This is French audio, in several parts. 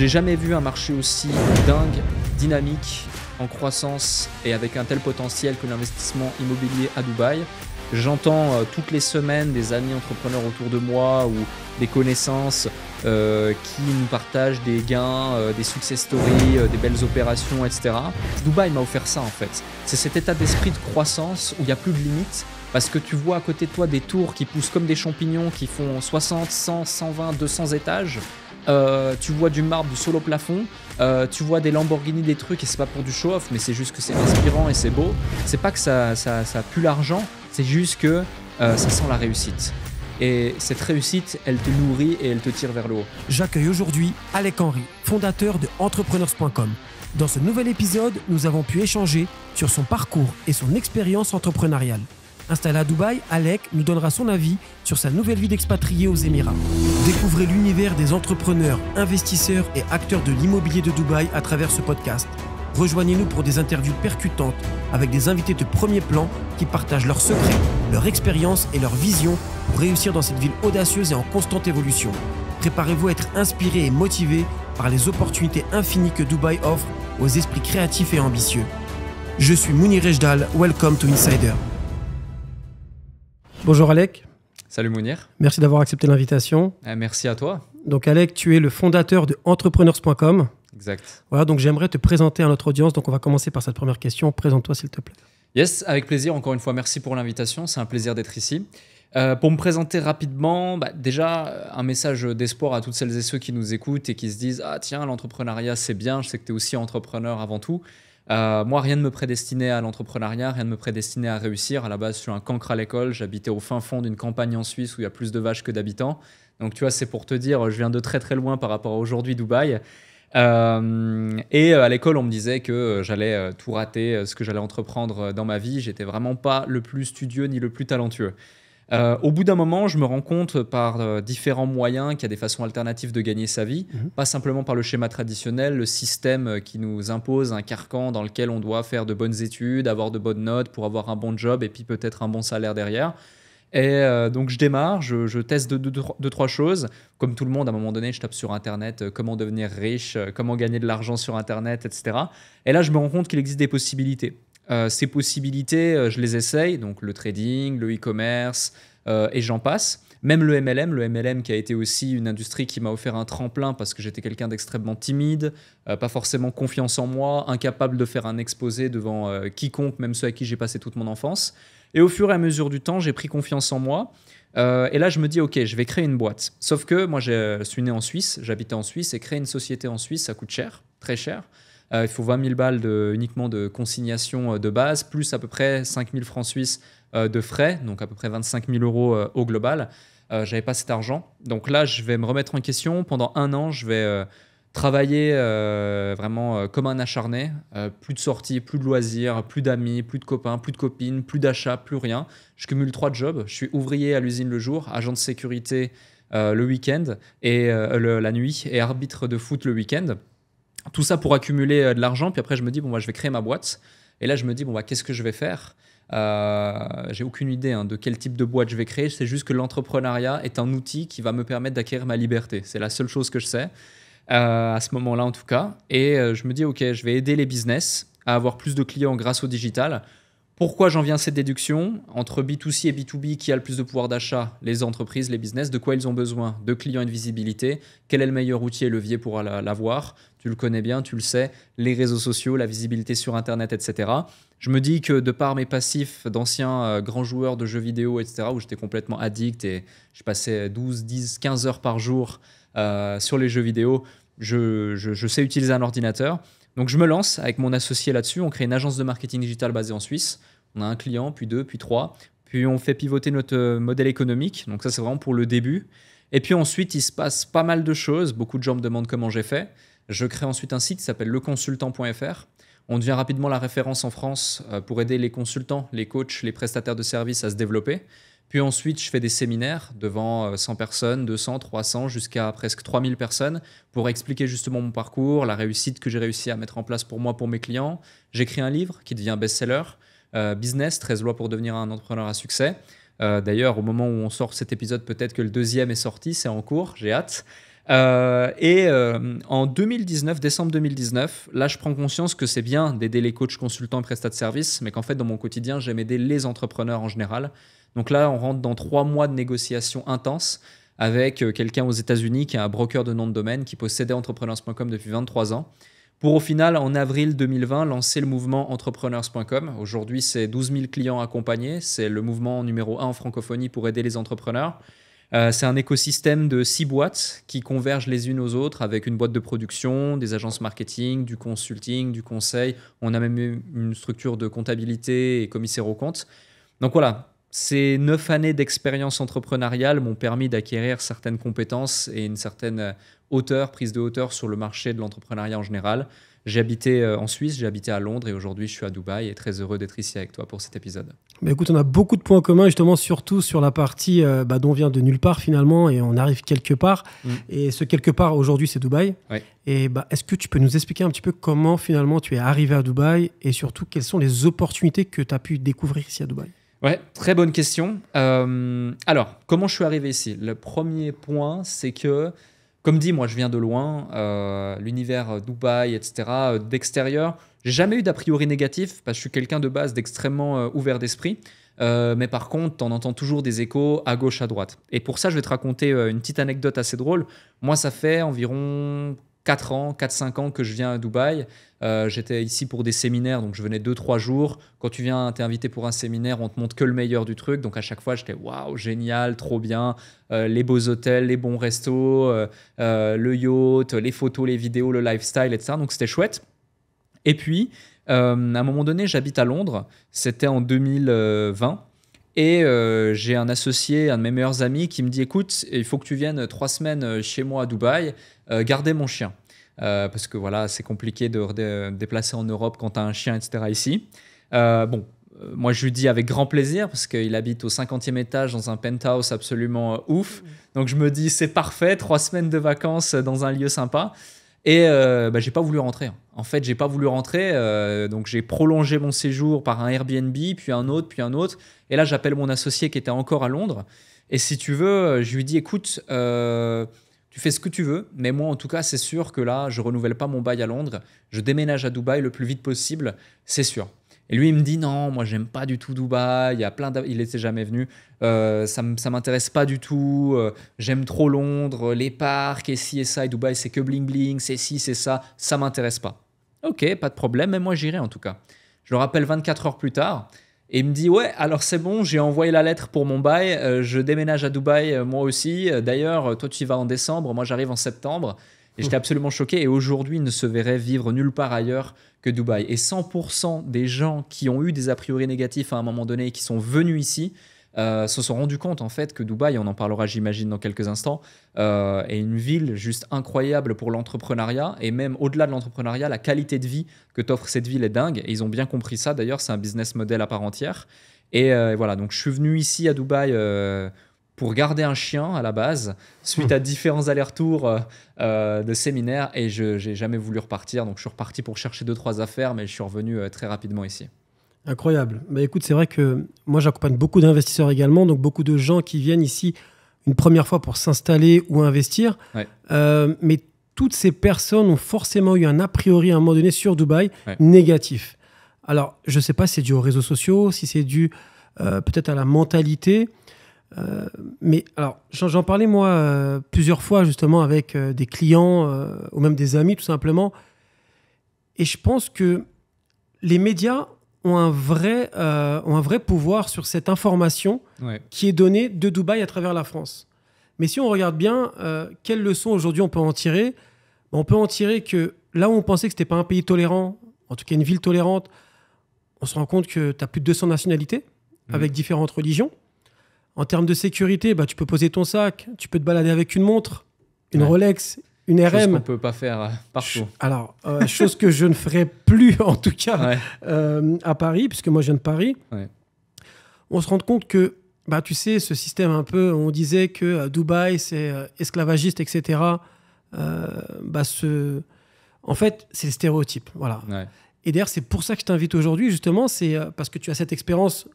J'ai jamais vu un marché aussi dingue, dynamique, en croissance et avec un tel potentiel que l'investissement immobilier à Dubaï. J'entends toutes les semaines des amis entrepreneurs autour de moi ou des connaissances qui nous partagent des gains, des success stories, des belles opérations, etc. Dubaï m'a offert ça en fait. C'est cet état d'esprit de croissance où il n'y a plus de limites parce que tu vois à côté de toi des tours qui poussent comme des champignons qui font 60, 100, 120, 200 étages. Tu vois du marbre, du sol au plafond, tu vois des Lamborghini, des trucs, et c'est pas pour du show-off, mais c'est juste que c'est inspirant et c'est beau. C'est pas que ça pue l'argent, c'est juste que ça sent la réussite. Et cette réussite, elle te nourrit et elle te tire vers le haut. J'accueille aujourd'hui Alec Henry, fondateur de Entrepreneurs.com. Dans ce nouvel épisode, nous avons pu échanger sur son parcours et son expérience entrepreneuriale. Installé à Dubaï, Alec nous donnera son avis sur sa nouvelle vie d'expatrié aux Émirats. Découvrez l'univers des entrepreneurs, investisseurs et acteurs de l'immobilier de Dubaï à travers ce podcast. Rejoignez-nous pour des interviews percutantes avec des invités de premier plan qui partagent leurs secrets, leur expérience et leur vision pour réussir dans cette ville audacieuse et en constante évolution. Préparez-vous à être inspiré et motivé par les opportunités infinies que Dubaï offre aux esprits créatifs et ambitieux. Je suis Mounir Ejdal, welcome to Insider. Bonjour Alec. Salut Mounir. Merci d'avoir accepté l'invitation. Merci à toi. Donc Alec, tu es le fondateur de Entrepreneurs.com. Exact. Voilà, donc j'aimerais te présenter à notre audience. Donc on va commencer par cette première question. Présente-toi s'il te plaît. Yes, avec plaisir. Encore une fois, merci pour l'invitation. C'est un plaisir d'être ici. Pour me présenter rapidement, déjà un message d'espoir à toutes celles et ceux qui nous écoutent et qui se disent « Ah tiens, l'entrepreneuriat c'est bien, je sais que tu es aussi entrepreneur avant tout ». Moi, rien ne me prédestinait à l'entrepreneuriat, rien ne me prédestinait à réussir. À la base, je suis un cancre à l'école. J'habitais au fin fond d'une campagne en Suisse où il y a plus de vaches que d'habitants. Donc, tu vois, c'est pour te dire, je viens de très très loin par rapport à aujourd'hui Dubaï. Et à l'école, on me disait que j'allais tout rater, ce que j'allais entreprendre dans ma vie. J'étais vraiment pas le plus studieux ni le plus talentueux. Au bout d'un moment, je me rends compte par différents moyens qu'il y a des façons alternatives de gagner sa vie, pas simplement par le schéma traditionnel, le système qui nous impose un carcan dans lequel on doit faire de bonnes études, avoir de bonnes notes pour avoir un bon job et puis peut-être un bon salaire derrière. Et donc je démarre, je teste deux, trois choses. Comme tout le monde, à un moment donné, je tape sur Internet comment devenir riche, comment gagner de l'argent sur Internet, etc. Et là, je me rends compte qu'il existe des possibilités. Ces possibilités, je les essaye, donc le trading, le e-commerce, et j'en passe. Même le MLM qui a été aussi une industrie qui m'a offert un tremplin parce que j'étais quelqu'un d'extrêmement timide, pas forcément confiance en moi, incapable de faire un exposé devant quiconque, même ceux avec qui j'ai passé toute mon enfance. Et au fur et à mesure du temps, j'ai pris confiance en moi. Et là, je me dis, OK, je vais créer une boîte. Sauf que moi, je suis né en Suisse, j'habitais en Suisse, et créer une société en Suisse, ça coûte cher, très cher. Il faut 20 000 balles uniquement de consignation de base, plus à peu près 5 000 francs suisses de frais, donc à peu près 25 000 euros au global. J'avais pas cet argent. Donc là, je vais me remettre en question. Pendant un an, je vais travailler vraiment comme un acharné. Plus de sorties, plus de loisirs, plus d'amis, plus de copains, plus de copines, plus d'achats, plus rien. Je cumule 3 jobs. Je suis ouvrier à l'usine le jour, agent de sécurité le week-end et la nuit et arbitre de foot le week-end. Tout ça pour accumuler de l'argent. Puis après, je me dis, je vais créer ma boîte. Et là, je me dis, qu'est-ce que je vais faire ? J'ai aucune idée de quel type de boîte je vais créer. C'est juste que l'entrepreneuriat est un outil qui va me permettre d'acquérir ma liberté. C'est la seule chose que je sais, à ce moment-là en tout cas. Et je me dis, OK, je vais aider les business à avoir plus de clients grâce au digital. Pourquoi j'en viens à cette déduction ? Entre B2C et B2B, qui a le plus de pouvoir d'achat ? Les entreprises, les business. De quoi ils ont besoin ? De clients et de visibilité. Quel est le meilleur outil et levier pour l'avoir ? Tu le connais bien, tu le sais. Les réseaux sociaux, la visibilité sur Internet, etc. Je me dis que de par mes passifs d'anciens grands joueurs de jeux vidéo, etc., où j'étais complètement addict et je passais 12, 10, 15 heures par jour sur les jeux vidéo, je sais utiliser un ordinateur. Donc je me lance avec mon associé là-dessus. On crée une agence de marketing digital basée en Suisse. On a un client, puis 2, puis 3. Puis on fait pivoter notre modèle économique. Donc ça, c'est vraiment pour le début. Et puis ensuite, il se passe pas mal de choses. Beaucoup de gens me demandent comment j'ai fait. Je crée ensuite un site qui s'appelle leconsultant.fr. On devient rapidement la référence en France pour aider les consultants, les coachs, les prestataires de services à se développer. Puis ensuite, je fais des séminaires devant 100 personnes, 200, 300, jusqu'à presque 3000 personnes pour expliquer justement mon parcours, la réussite que j'ai réussi à mettre en place pour moi, pour mes clients. J'écris un livre qui devient best-seller, Business, 13 lois pour devenir un entrepreneur à succès. D'ailleurs, au moment où on sort cet épisode, peut-être que le 2e est sorti, c'est en cours, j'ai hâte. En 2019, décembre 2019, là, je prends conscience que c'est bien d'aider les coachs, consultants et prestats de services, mais qu'en fait, dans mon quotidien, j'aime aider les entrepreneurs en général. Donc là, on rentre dans 3 mois de négociations intenses avec quelqu'un aux États-Unis qui est un broker de nom de domaine qui possédait entrepreneurs.com depuis 23 ans. Pour au final, en avril 2020, lancer le mouvement entrepreneurs.com. Aujourd'hui, c'est 12 000 clients accompagnés. C'est le mouvement numéro 1 en francophonie pour aider les entrepreneurs. C'est un écosystème de 6 boîtes qui convergent les unes aux autres avec une boîte de production, des agences marketing, du consulting, du conseil. On a même une structure de comptabilité et commissaire aux comptes. Donc voilà, ces 9 années d'expérience entrepreneuriale m'ont permis d'acquérir certaines compétences et une certaine prise de hauteur sur le marché de l'entrepreneuriat en général. J'ai habité en Suisse, j'ai habité à Londres et aujourd'hui je suis à Dubaï et très heureux d'être ici avec toi pour cet épisode. Bah écoute, on a beaucoup de points communs justement, surtout sur la partie dont on vient de nulle part finalement et on arrive quelque part. Et ce quelque part aujourd'hui c'est Dubaï. Ouais. Et est-ce que tu peux nous expliquer un petit peu comment finalement tu es arrivé à Dubaï et surtout quelles sont les opportunités que tu as pu découvrir ici à Dubaï? Ouais, très bonne question. Alors, comment je suis arrivé ici? Le premier point, c'est que, comme dit, moi je viens de loin, l'univers Dubaï, etc., d'extérieur. J'ai jamais eu d'a priori négatif parce que je suis quelqu'un de base d'extrêmement ouvert d'esprit. Mais par contre, on entend toujours des échos à gauche, à droite. Et pour ça, je vais te raconter une petite anecdote assez drôle. Moi, ça fait environ 4-5 ans que je viens à Dubaï. J'étais ici pour des séminaires, donc je venais 2-3 jours. Quand tu viens, t'es invité pour un séminaire, on te montre que le meilleur du truc. Donc à chaque fois, j'étais waouh, génial, trop bien. Les beaux hôtels, les bons restos, le yacht, les photos, les vidéos, le lifestyle, etc. Donc c'était chouette. Et puis, à un moment donné, j'habite à Londres. C'était en 2020. Et j'ai un associé, un de mes meilleurs amis, qui me dit « Écoute, il faut que tu viennes 3 semaines chez moi à Dubaï, garder mon chien. » Parce que voilà, c'est compliqué de déplacer en Europe quand tu as un chien, etc. ici. Moi, je lui dis avec grand plaisir parce qu'il habite au 50e étage dans un penthouse absolument ouf. Donc, je me dis « C'est parfait, 3 semaines de vacances dans un lieu sympa. » Et j'ai pas voulu rentrer. En fait, j'ai pas voulu rentrer. Donc, j'ai prolongé mon séjour par un Airbnb, puis un autre, puis un autre. Et là, j'appelle mon associé qui était encore à Londres. Et si tu veux, je lui dis, écoute, tu fais ce que tu veux. Mais moi, en tout cas, c'est sûr que là, je renouvelle pas mon bail à Londres. Je déménage à Dubaï le plus vite possible, c'est sûr. Et lui, il me dit, non, moi, j'aime pas du tout Dubaï. Il n'était jamais venu. Ça m'intéresse pas du tout. J'aime trop Londres, les parcs, et ci et ça. Et Dubaï, c'est que bling bling, c'est ci, c'est ça. Ça m'intéresse pas. Ok, pas de problème, mais moi, j'irai en tout cas. Je le rappelle 24 heures plus tard. Et il me dit, ouais, alors c'est bon, j'ai envoyé la lettre pour mon bail. Je déménage à Dubaï, moi aussi. D'ailleurs, toi, tu y vas en décembre. Moi, j'arrive en septembre. Et j'étais absolument choqué. Et aujourd'hui, il ne se verrait vivre nulle part ailleurs que Dubaï. Et 100% des gens qui ont eu des a priori négatifs à un moment donné et qui sont venus ici se sont rendus compte en fait que Dubaï, on en parlera j'imagine dans quelques instants, est une ville juste incroyable pour l'entrepreneuriat. Et même au-delà de l'entrepreneuriat, la qualité de vie que t'offre cette ville est dingue. Et ils ont bien compris ça. D'ailleurs, c'est un business model à part entière. Et voilà, donc je suis venu ici à Dubaï pour garder un chien à la base, suite à différents allers-retours de séminaires, et je n'ai jamais voulu repartir. Donc je suis reparti pour chercher 2-3 affaires, mais je suis revenu très rapidement ici. Incroyable. Bah, écoute, c'est vrai que moi, j'accompagne beaucoup d'investisseurs également, donc beaucoup de gens qui viennent ici une première fois pour s'installer ou investir. Ouais. Mais toutes ces personnes ont forcément eu un a priori à un moment donné sur Dubaï négatif. Alors, je ne sais pas si c'est dû aux réseaux sociaux, si c'est dû peut-être à la mentalité. Mais alors, j'en parlais moi plusieurs fois justement avec des clients ou même des amis tout simplement. Et je pense que les médias ont un vrai pouvoir sur cette information qui est donnée de Dubaï à travers la France. Mais si on regarde bien, quelles leçons aujourd'hui on peut en tirer? On peut en tirer que là où on pensait que ce n'était pas un pays tolérant, en tout cas une ville tolérante, on se rend compte que tu as plus de 200 nationalités avec différentes religions. En termes de sécurité, tu peux poser ton sac, tu peux te balader avec une montre, une Rolex, une RM. Chose qu'on ne peut pas faire partout. Alors, chose que je ne ferai plus, en tout cas, à Paris, puisque moi, je viens de Paris. Ouais. On se rend compte que, tu sais, ce système un peu, on disait que Dubaï, c'est esclavagiste, etc. En fait, c'est le stéréotype. Voilà. Ouais. Et d'ailleurs, c'est pour ça que je t'invite aujourd'hui, justement, c'est parce que tu as cette expérience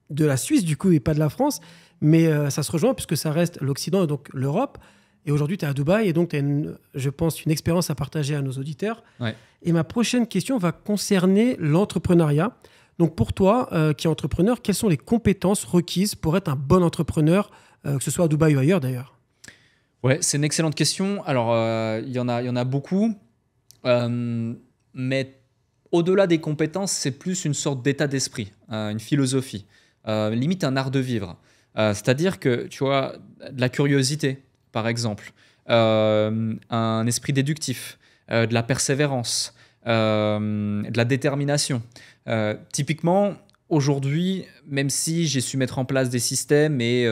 de la Suisse, du coup, et pas de la France, mais ça se rejoint puisque ça reste l'Occident et donc l'Europe. Et aujourd'hui, tu es à Dubaï et donc tu as, je pense, une expérience à partager à nos auditeurs. Ouais. Et ma prochaine question va concerner l'entrepreneuriat. Donc pour toi, qui es entrepreneur, quelles sont les compétences requises pour être un bon entrepreneur, que ce soit à Dubaï ou ailleurs d'ailleurs? Ouais, c'est une excellente question. Alors, il y en a beaucoup. Mais au-delà des compétences, c'est plus une sorte d'état d'esprit, une philosophie, limite un art de vivre. C'est-à-dire que, tu vois, de la curiosité, par exemple, un esprit déductif, de la persévérance, de la détermination. Typiquement, aujourd'hui, même si j'ai su mettre en place des systèmes et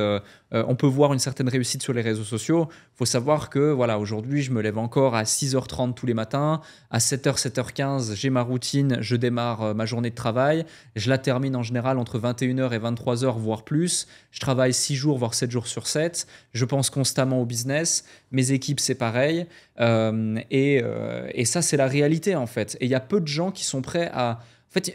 on peut voir une certaine réussite sur les réseaux sociaux, il faut savoir que voilà, aujourd'hui, je me lève encore à 6h30 tous les matins. À 7h, 7h15, j'ai ma routine, je démarre ma journée de travail. Je la termine en général entre 21h et 23h, voire plus. Je travaille 6 jours, voire 7 jours sur 7. Je pense constamment au business. Mes équipes, c'est pareil. Et ça, c'est la réalité, en fait. Et il y a peu de gens qui sont prêts à... En fait,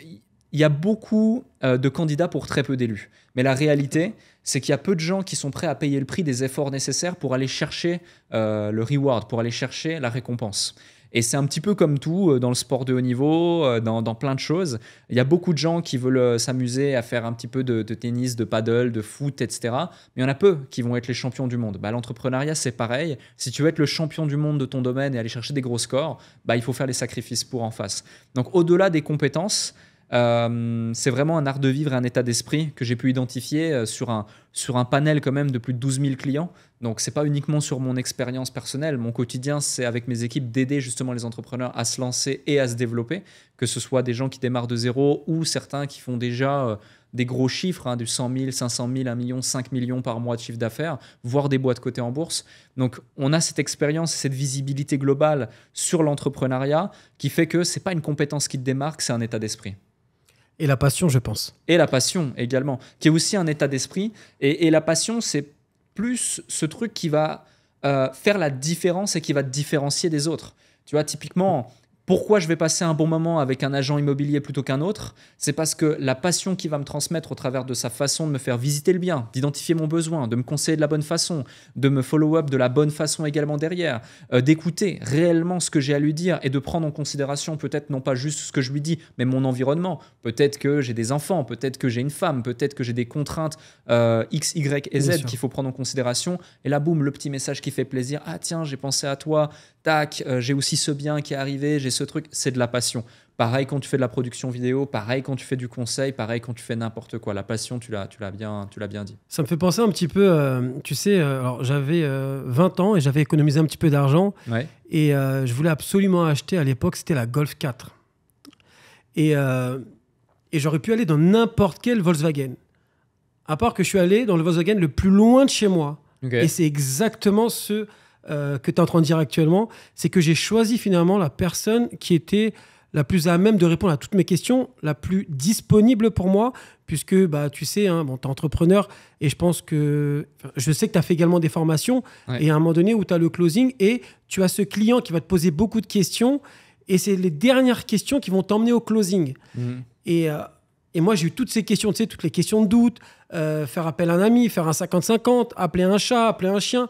il y a beaucoup de candidats pour très peu d'élus. Mais la réalité, c'est qu'il y a peu de gens qui sont prêts à payer le prix des efforts nécessaires pour aller chercher le reward, pour aller chercher la récompense. Et c'est un petit peu comme tout dans le sport de haut niveau, dans plein de choses. Il y a beaucoup de gens qui veulent s'amuser à faire un petit peu de tennis, de paddle, de foot, etc. Mais il y en a peu qui vont être les champions du monde. L'entrepreneuriat, c'est pareil. Si tu veux être le champion du monde de ton domaine et aller chercher des gros scores, il faut faire les sacrifices pour en face. Donc au-delà des compétences, c'est vraiment un art de vivre et un état d'esprit que j'ai pu identifier sur un panel quand même de plus de 12 000 clients. Donc, ce n'est pas uniquement sur mon expérience personnelle. Mon quotidien, c'est avec mes équipes d'aider justement les entrepreneurs à se lancer et à se développer, que ce soit des gens qui démarrent de zéro ou certains qui font déjà des gros chiffres, du 100 000, 500 000, 1 million, 5 millions par mois de chiffre d'affaires, voire des boîtes cotées en bourse. Donc, on a cette expérience et cette visibilité globale sur l'entrepreneuriat qui fait que ce n'est pas une compétence qui te démarque, c'est un état d'esprit. Et la passion, je pense. Et la passion également, qui est aussi un état d'esprit. Et la passion, c'est plus ce truc qui va faire la différence et qui va te différencier des autres. Tu vois, typiquement, pourquoi je vais passer un bon moment avec un agent immobilier plutôt qu'un autre? C'est parce que la passion qu'il va me transmettre au travers de sa façon de me faire visiter le bien, d'identifier mon besoin, de me conseiller de la bonne façon, de me follow-up de la bonne façon également derrière, d'écouter réellement ce que j'ai à lui dire et de prendre en considération peut-être non pas juste ce que je lui dis, mais mon environnement. Peut-être que j'ai des enfants, peut-être que j'ai une femme, peut-être que j'ai des contraintes X, Y et Z qu'il faut prendre en considération. Et là, boum, le petit message qui fait plaisir. Ah tiens, j'ai pensé à toi. Tac, j'ai aussi ce bien qui est arrivé, j'ai ce truc, c'est de la passion. Pareil quand tu fais de la production vidéo, pareil quand tu fais du conseil, pareil quand tu fais n'importe quoi. La passion, tu l'as bien dit. Ça me fait penser un petit peu, tu sais, alors j'avais 20 ans et j'avais économisé un petit peu d'argent. Ouais. Et je voulais absolument acheter à l'époque, c'était la Golf 4. Et j'aurais pu aller dans n'importe quel Volkswagen. À part que je suis allé dans le Volkswagen le plus loin de chez moi. Okay. Et c'est exactement ce que tu es en train de dire actuellement. C'est que j'ai choisi finalement la personne qui était la plus à même de répondre à toutes mes questions, la plus disponible pour moi, puisque tu sais, tu es entrepreneur et je sais que tu as fait également des formations. Ouais. Et à un moment donné où tu as le closing et tu as ce client qui va te poser beaucoup de questions et c'est les dernières questions qui vont t'emmener au closing. Et moi, j'ai eu toutes ces questions, tu sais, toutes les questions de doute, faire appel à un ami, faire un 50-50, appeler un chat, appeler un chien.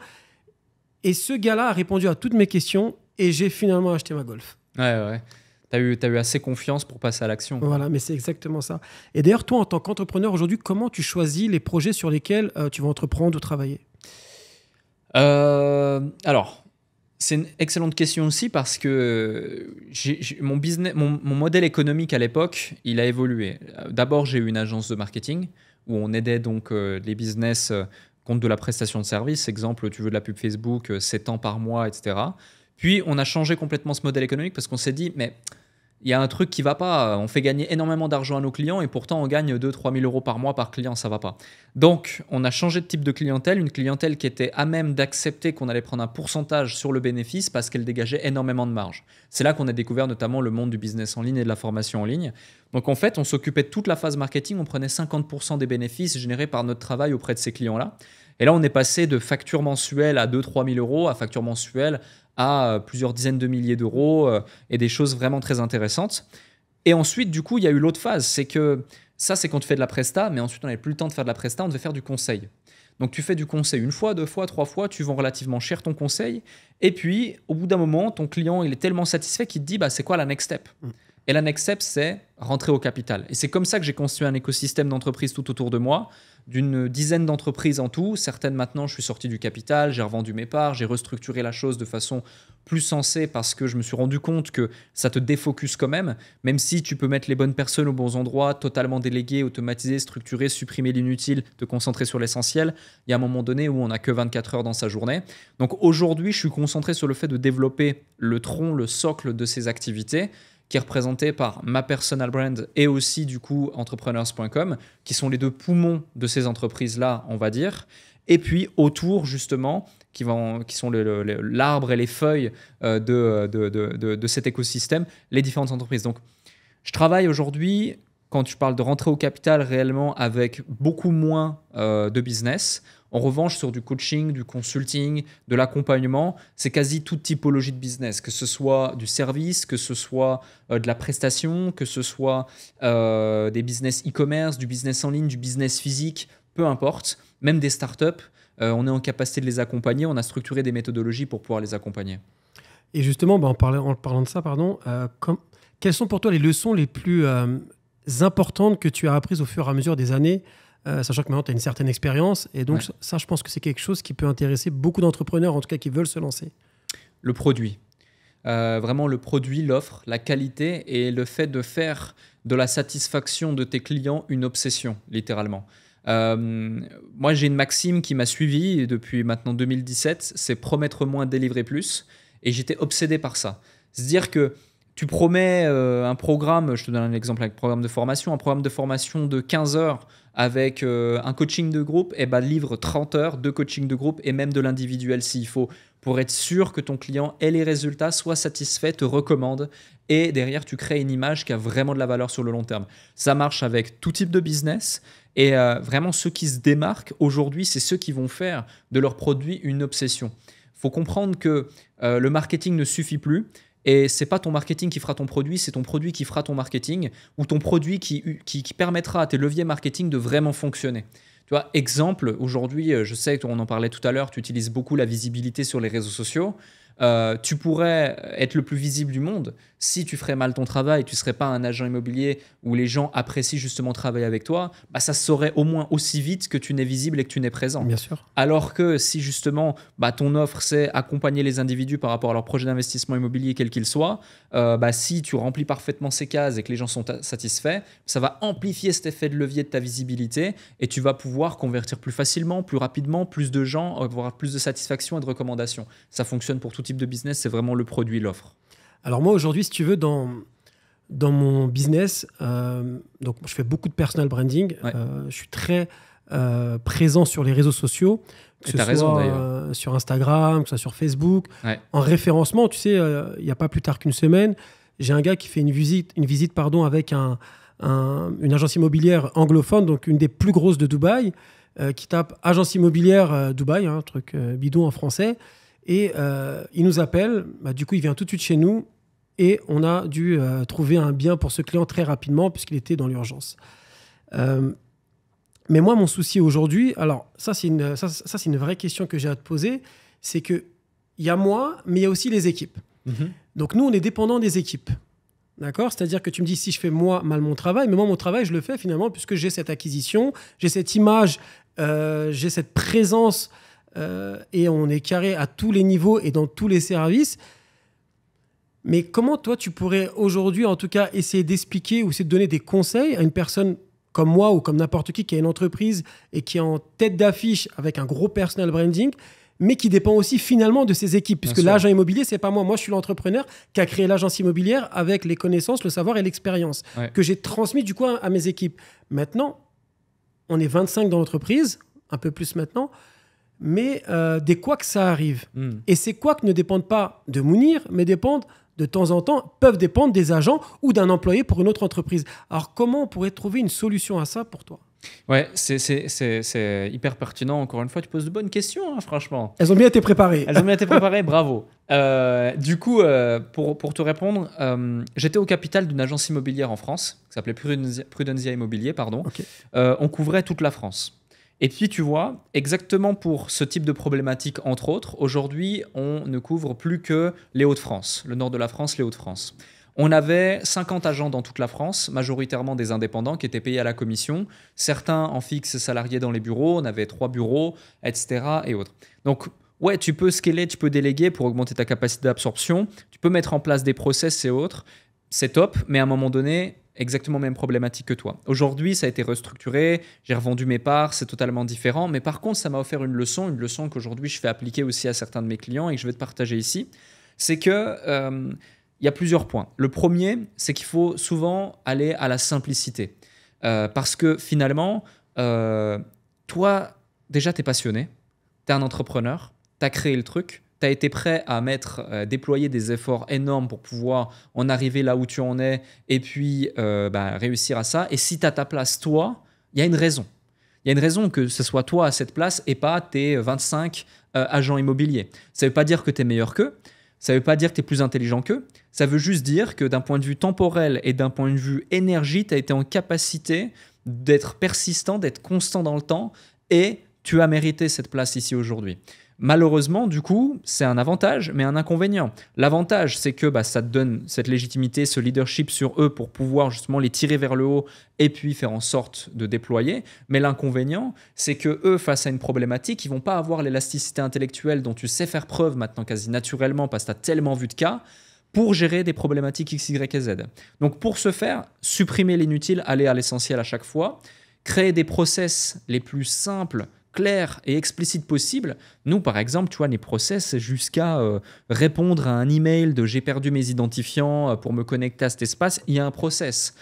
Et ce gars-là a répondu à toutes mes questions et j'ai finalement acheté ma Golf. Ouais. T'as eu assez confiance pour passer à l'action. Voilà, mais c'est exactement ça. Et d'ailleurs, toi, en tant qu'entrepreneur aujourd'hui, comment tu choisis les projets sur lesquels tu vas entreprendre ou travailler? Alors, c'est une excellente question aussi parce que mon modèle économique à l'époque, il a évolué. D'abord, j'ai eu une agence de marketing où on aidait donc les business compte de la prestation de service. Exemple, tu veux de la pub Facebook, 7 ans par mois, etc. Puis, on a changé complètement ce modèle économique parce qu'on s'est dit, mais il y a un truc qui ne va pas. On fait gagner énormément d'argent à nos clients et pourtant, on gagne 2-3 000 euros par mois par client. Ça ne va pas. Donc, on a changé de type de clientèle, une clientèle qui était à même d'accepter qu'on allait prendre un pourcentage sur le bénéfice parce qu'elle dégageait énormément de marge. C'est là qu'on a découvert notamment le monde du business en ligne et de la formation en ligne. Donc, en fait, on s'occupait de toute la phase marketing. On prenait 50% des bénéfices générés par notre travail auprès de ces clients-là. Et là, on est passé de facture mensuelle à 2-3 000 euros à facture mensuelle à plusieurs dizaines de milliers d'euros et des choses vraiment très intéressantes. Et ensuite, du coup, il y a eu l'autre phase. C'est que ça, c'est quand tu fais de la presta, mais ensuite, on n'avait plus le temps de faire de la presta, on devait faire du conseil. Donc tu fais du conseil une fois, deux fois, trois fois, tu vends relativement cher ton conseil. Et puis, au bout d'un moment, ton client, il est tellement satisfait qu'il te dit, bah, c'est quoi la next step? Et la next step, c'est rentrer au capital. Et c'est comme ça que j'ai construit un écosystème d'entreprises tout autour de moi, d'une dizaine d'entreprises en tout. Certaines, maintenant, je suis sorti du capital, j'ai revendu mes parts, j'ai restructuré la chose de façon plus sensée parce que je me suis rendu compte que ça te défocus quand même si tu peux mettre les bonnes personnes aux bons endroits, totalement déléguer, automatiser, structurer, supprimer l'inutile, te concentrer sur l'essentiel. Il y a un moment donné où on n'a que 24 heures dans sa journée. Donc aujourd'hui, je suis concentré sur le fait de développer le tronc, le socle de ces activités, qui est représenté par ma personal brand et aussi du coup entrepreneurs.com, qui sont les deux poumons de ces entreprises-là, on va dire. Et puis autour justement, qui sont l'arbre et les feuilles de cet écosystème, les différentes entreprises. Donc je travaille aujourd'hui, quand je parle de rentrer au capital réellement, avec beaucoup moins de business. En revanche, sur du coaching, du consulting, de l'accompagnement, c'est quasi toute typologie de business, que ce soit du service, que ce soit de la prestation, que ce soit des business e-commerce, du business en ligne, du business physique, peu importe, même des startups, on est en capacité de les accompagner, on a structuré des méthodologies pour pouvoir les accompagner. Et justement, en parlant de ça, quelles sont pour toi les leçons les plus importantes que tu as apprises au fur et à mesure des années, sachant que maintenant tu as une certaine expérience, et donc ça, je pense que c'est quelque chose qui peut intéresser beaucoup d'entrepreneurs, en tout cas qui veulent se lancer. Le produit. Vraiment le produit, l'offre, la qualité et le fait de faire de la satisfaction de tes clients une obsession, littéralement. Moi, j'ai une maxime qui m'a suivi depuis maintenant 2017, c'est promettre moins, délivrer plus. Et j'étais obsédé par ça. C'est-à-dire que tu promets un programme, je te donne un exemple avec un programme de formation de 15 heures avec un coaching de groupe, et livre 30 heures de coaching de groupe et même de l'individuel s'il faut, pour être sûr que ton client ait les résultats, soit satisfait, te recommande, et derrière tu crées une image qui a vraiment de la valeur sur le long terme. Ça marche avec tout type de business, et vraiment ceux qui se démarquent aujourd'hui, c'est ceux qui vont faire de leur produit une obsession. Il faut comprendre que le marketing ne suffit plus. Et c'est pas ton marketing qui fera ton produit, c'est ton produit qui fera ton marketing, ou ton produit qui permettra à tes leviers marketing de vraiment fonctionner. Tu vois, exemple, aujourd'hui, je sais qu'on en parlait tout à l'heure, tu utilises beaucoup la visibilité sur les réseaux sociaux. Tu pourrais être le plus visible du monde si tu ferais mal ton travail, tu ne serais pas un agent immobilier où les gens apprécient justement travailler avec toi, ça se saurait au moins aussi vite que tu n'es visible et que tu n'es présent. Bien sûr. Alors que si justement ton offre c'est accompagner les individus par rapport à leur projet d'investissement immobilier quel qu'il soit, si tu remplis parfaitement ces cases et que les gens sont satisfaits, ça va amplifier cet effet de levier de ta visibilité et tu vas pouvoir convertir plus facilement, plus rapidement, plus de gens, avoir plus de satisfaction et de recommandations. Ça fonctionne pour tout type de business, c'est vraiment le produit, l'offre. Alors moi aujourd'hui, si tu veux, dans mon business, donc je fais beaucoup de personal branding, je suis très présent sur les réseaux sociaux, que ce soit sur Instagram, que ce soit sur Facebook. En référencement, tu sais, il n'y a pas plus tard qu'une semaine, j'ai un gars qui fait une visite avec une agence immobilière anglophone, donc une des plus grosses de Dubaï, qui tape agence immobilière Dubaï, un truc bidon en français. Et il nous appelle, du coup il vient tout de suite chez nous et on a dû trouver un bien pour ce client très rapidement puisqu'il était dans l'urgence. Mais moi mon souci aujourd'hui, alors ça c'est une vraie question que j'ai à te poser, c'est qu'il y a moi mais il y a aussi les équipes. Donc nous on est dépendant des équipes. D'accord ? C'est-à-dire que tu me dis si je fais moi mal mon travail, mais moi mon travail je le fais finalement puisque j'ai cette acquisition, j'ai cette image, j'ai cette présence. Et on est carré à tous les niveaux et dans tous les services. Mais comment toi tu pourrais aujourd'hui en tout cas essayer d'expliquer ou essayer de donner des conseils à une personne comme moi ou comme n'importe qui a une entreprise et qui est en tête d'affiche avec un gros personal branding, mais qui dépend aussi finalement de ses équipes, puisque l'agent immobilier, c'est pas moi. Moi, je suis l'entrepreneur qui a créé l'agence immobilière avec les connaissances, le savoir et l'expérience que j'ai transmis du coup à mes équipes. Maintenant, on est 25 dans l'entreprise, un peu plus maintenant, mais des couacs, ça arrive. Et ces couacs ne dépendent pas de Mounir, mais dépendent de temps en temps, peuvent dépendre des agents ou d'un employé pour une autre entreprise. Alors, comment on pourrait trouver une solution à ça pour toi ? Ouais, c'est hyper pertinent. Encore une fois, tu poses de bonnes questions, franchement. Elles ont bien été préparées. Bravo. Du coup, pour te répondre, j'étais au capital d'une agence immobilière en France, qui s'appelait Prudensia Immobilier, pardon. Okay. On couvrait toute la France. Et puis, tu vois, exactement pour ce type de problématique, entre autres, aujourd'hui, on ne couvre plus que les Hauts-de-France, le nord de la France, les Hauts-de-France. On avait 50 agents dans toute la France, majoritairement des indépendants qui étaient payés à la commission, certains en fixe salariés dans les bureaux, on avait 3 bureaux, etc. et autres. Donc, ouais, tu peux scaler, tu peux déléguer pour augmenter ta capacité d'absorption, tu peux mettre en place des process et autres, c'est top, mais à un moment donné, exactement même problématique que toi. Aujourd'hui, ça a été restructuré, j'ai revendu mes parts, c'est totalement différent, mais par contre, ça m'a offert une leçon qu'aujourd'hui je fais appliquer aussi à certains de mes clients et que je vais te partager ici, c'est que il y a plusieurs points. Le premier, c'est qu'il faut souvent aller à la simplicité, parce que finalement, toi, déjà, tu es passionné, tu es un entrepreneur, tu as créé le truc, tu as été prêt à déployer des efforts énormes pour pouvoir en arriver là où tu en es et puis réussir à ça. Et si tu as ta place, toi, il y a une raison. Il y a une raison que ce soit toi à cette place et pas tes 25 agents immobiliers. Ça ne veut pas dire que tu es meilleur qu'eux. Ça ne veut pas dire que tu es plus intelligent qu'eux. Ça veut juste dire que d'un point de vue temporel et d'un point de vue énergie, tu as été en capacité d'être persistant, d'être constant dans le temps et tu as mérité cette place ici aujourd'hui. Malheureusement, du coup, c'est un avantage, mais un inconvénient. L'avantage, c'est que ça te donne cette légitimité, ce leadership sur eux pour pouvoir justement les tirer vers le haut et puis faire en sorte de déployer. Mais l'inconvénient, c'est que eux, face à une problématique, ils vont pas avoir l'élasticité intellectuelle dont tu sais faire preuve maintenant quasi naturellement parce que tu as tellement vu de cas pour gérer des problématiques X, Y et Z. Donc pour ce faire, supprimer l'inutile, aller à l'essentiel à chaque fois, créer des process les plus simples, clair et explicite possible. Nous, par exemple, tu vois, les process jusqu'à répondre à un email de « j'ai perdu mes identifiants pour me connecter à cet espace », il y a un process.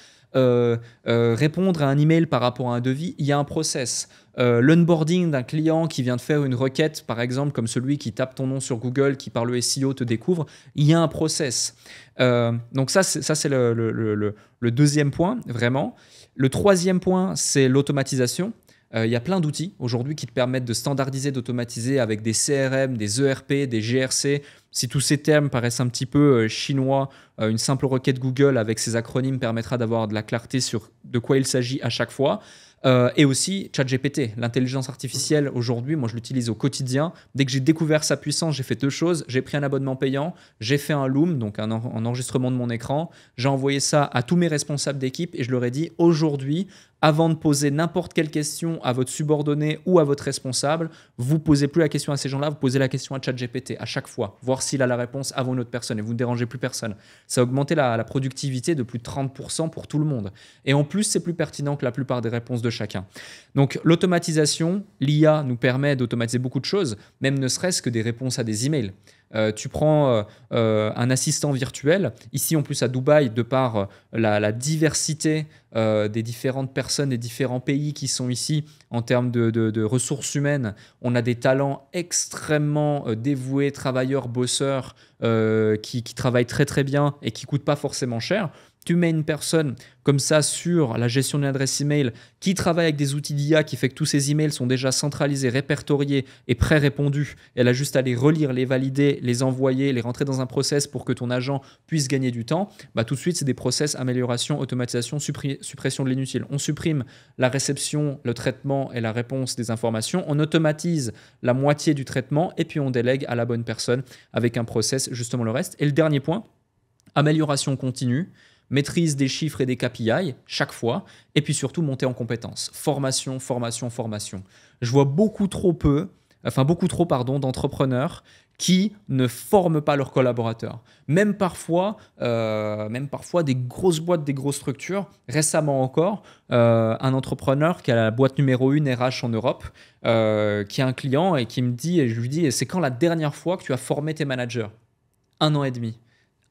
Répondre à un email par rapport à un devis, il y a un process. L'onboarding d'un client qui vient de faire une requête, par exemple, comme celui qui tape ton nom sur Google, qui par le SEO te découvre, il y a un process. Donc ça, c'est le deuxième point, vraiment. Le troisième point, c'est l'automatisation. Il y a plein d'outils aujourd'hui qui te permettent de standardiser, d'automatiser avec des CRM, des ERP, des GRC. Si tous ces termes paraissent un petit peu chinois, une simple requête Google avec ses acronymes permettra d'avoir de la clarté sur de quoi il s'agit à chaque fois. Et aussi ChatGPT, l'intelligence artificielle aujourd'hui, moi je l'utilise au quotidien. Dès que j'ai découvert sa puissance, j'ai fait deux choses. J'ai pris un abonnement payant, j'ai fait un Loom, donc un enregistrement de mon écran. J'ai envoyé ça à tous mes responsables d'équipe et je leur ai dit aujourd'hui, avant de poser n'importe quelle question à votre subordonné ou à votre responsable, vous ne posez plus la question à ces gens-là, vous posez la question à ChatGPT à chaque fois, voir s'il a la réponse avant une autre personne et vous ne dérangez plus personne. Ça a augmenté la productivité de plus de 30% pour tout le monde. Et en plus, c'est plus pertinent que la plupart des réponses de chacun. Donc l'automatisation, l'IA nous permet d'automatiser beaucoup de choses, même ne serait-ce que des réponses à des emails. Tu prends un assistant virtuel. Ici, en plus, à Dubaï, de par la diversité des différentes personnes des différents pays qui sont ici en termes de ressources humaines, on a des talents extrêmement dévoués, travailleurs, bosseurs, qui travaillent très très bien et qui ne coûtent pas forcément cher. Tu mets une personne comme ça sur la gestion d'une adresse email qui travaille avec des outils d'IA qui fait que tous ces emails sont déjà centralisés, répertoriés et pré-répondus. Elle a juste à les relire, les valider, les envoyer, les rentrer dans un process pour que ton agent puisse gagner du temps. Tout de suite, c'est des process amélioration, automatisation, suppression de l'inutile. On supprime la réception, le traitement et la réponse des informations. On automatise la moitié du traitement et puis on délègue à la bonne personne avec un process justement le reste. Et le dernier point, amélioration continue. Maîtrise des chiffres et des KPI chaque fois, et puis surtout monter en compétences. Formation, formation, formation. Je vois beaucoup trop d'entrepreneurs qui ne forment pas leurs collaborateurs. Même parfois des grosses boîtes, des grosses structures. Récemment encore, un entrepreneur qui a la boîte numéro 1 RH en Europe, qui a un client et qui me dit, et je lui dis, c'est quand la dernière fois que tu as formé tes managers ? 1 an et demi.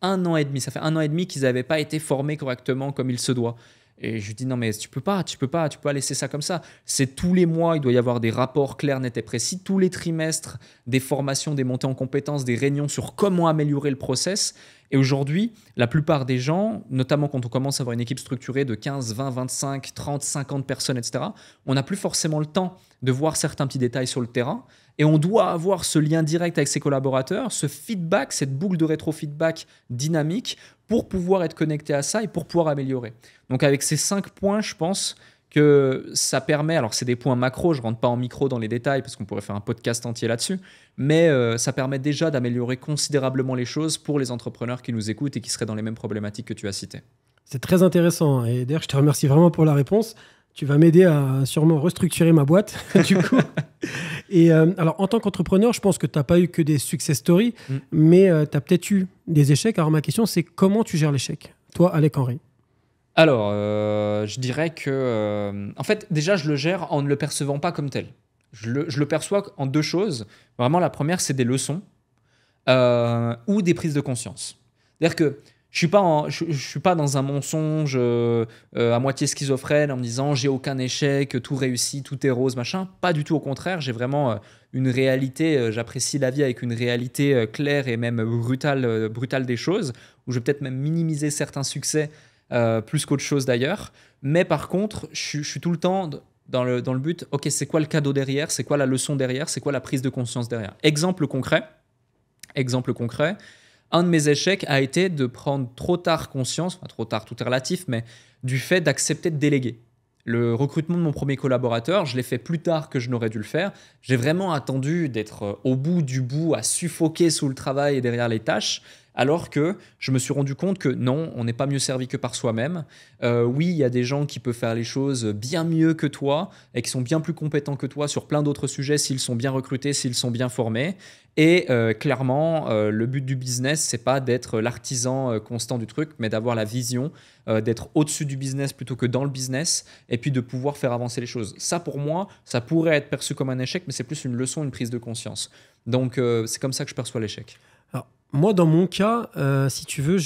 1 an et demi, ça fait 1 an et demi qu'ils n'avaient pas été formés correctement comme il se doit. Et je lui dis non mais tu peux pas laisser ça comme ça. C'est tous les mois, il doit y avoir des rapports clairs, nets et précis, tous les trimestres, des formations, des montées en compétences, des réunions sur comment améliorer le process. Et aujourd'hui, la plupart des gens, notamment quand on commence à avoir une équipe structurée de 15, 20, 25, 30, 50 personnes, etc., on n'a plus forcément le temps de voir certains petits détails sur le terrain. Et on doit avoir ce lien direct avec ses collaborateurs, ce feedback, cette boucle de rétro-feedback dynamique pour pouvoir être connecté à ça et pour pouvoir améliorer. Donc avec ces 5 points, je pense que ça permet, alors c'est des points macro, je ne rentre pas en micro dans les détails parce qu'on pourrait faire un podcast entier là-dessus, mais ça permet déjà d'améliorer considérablement les choses pour les entrepreneurs qui nous écoutent et qui seraient dans les mêmes problématiques que tu as citées. C'est très intéressant. Et d'ailleurs, je te remercie vraiment pour la réponse. Tu vas m'aider à sûrement restructurer ma boîte, du coup. Et alors, en tant qu'entrepreneur, je pense que tu n'as pas eu que des success stories, mais tu as peut-être eu des échecs. Alors, ma question, c'est comment tu gères l'échec, toi, Alec Henry? Alors, je dirais que, en fait, déjà, je le gère en ne le percevant pas comme tel. Je le perçois en deux choses. Vraiment, la première, c'est des leçons ou des prises de conscience. C'est-à-dire que je ne suis pas dans un mensonge à moitié schizophrène en me disant j'ai aucun échec, tout réussit, tout est rose, machin. Pas du tout, au contraire. J'ai vraiment une réalité, j'apprécie la vie avec une réalité claire et même brutale des choses, où je vais peut-être même minimiser certains succès plus qu'autre chose d'ailleurs. Mais par contre, je suis tout le temps dans le but, ok, c'est quoi le cadeau derrière, c'est quoi la leçon derrière, c'est quoi la prise de conscience derrière. Exemple concret, un de mes échecs a été de prendre trop tard conscience, enfin trop tard, tout est relatif, mais du fait d'accepter de déléguer. Le recrutement de mon premier collaborateur, je l'ai fait plus tard que je n'aurais dû le faire. J'ai vraiment attendu d'être au bout du bout, à suffoquer sous le travail et derrière les tâches, alors que je me suis rendu compte que non, on n'est pas mieux servi que par soi-même. Oui, il y a des gens qui peuvent faire les choses bien mieux que toi et qui sont bien plus compétents que toi sur plein d'autres sujets s'ils sont bien recrutés, s'ils sont bien formés. Et clairement, le but du business, c'est pas d'être l'artisan constant du truc, mais d'avoir la vision, d'être au-dessus du business plutôt que dans le business, et puis de pouvoir faire avancer les choses. Ça, pour moi, ça pourrait être perçu comme un échec, mais c'est plus une leçon, une prise de conscience. Donc, c'est comme ça que je perçois l'échec. Alors, moi, dans mon cas, si tu veux,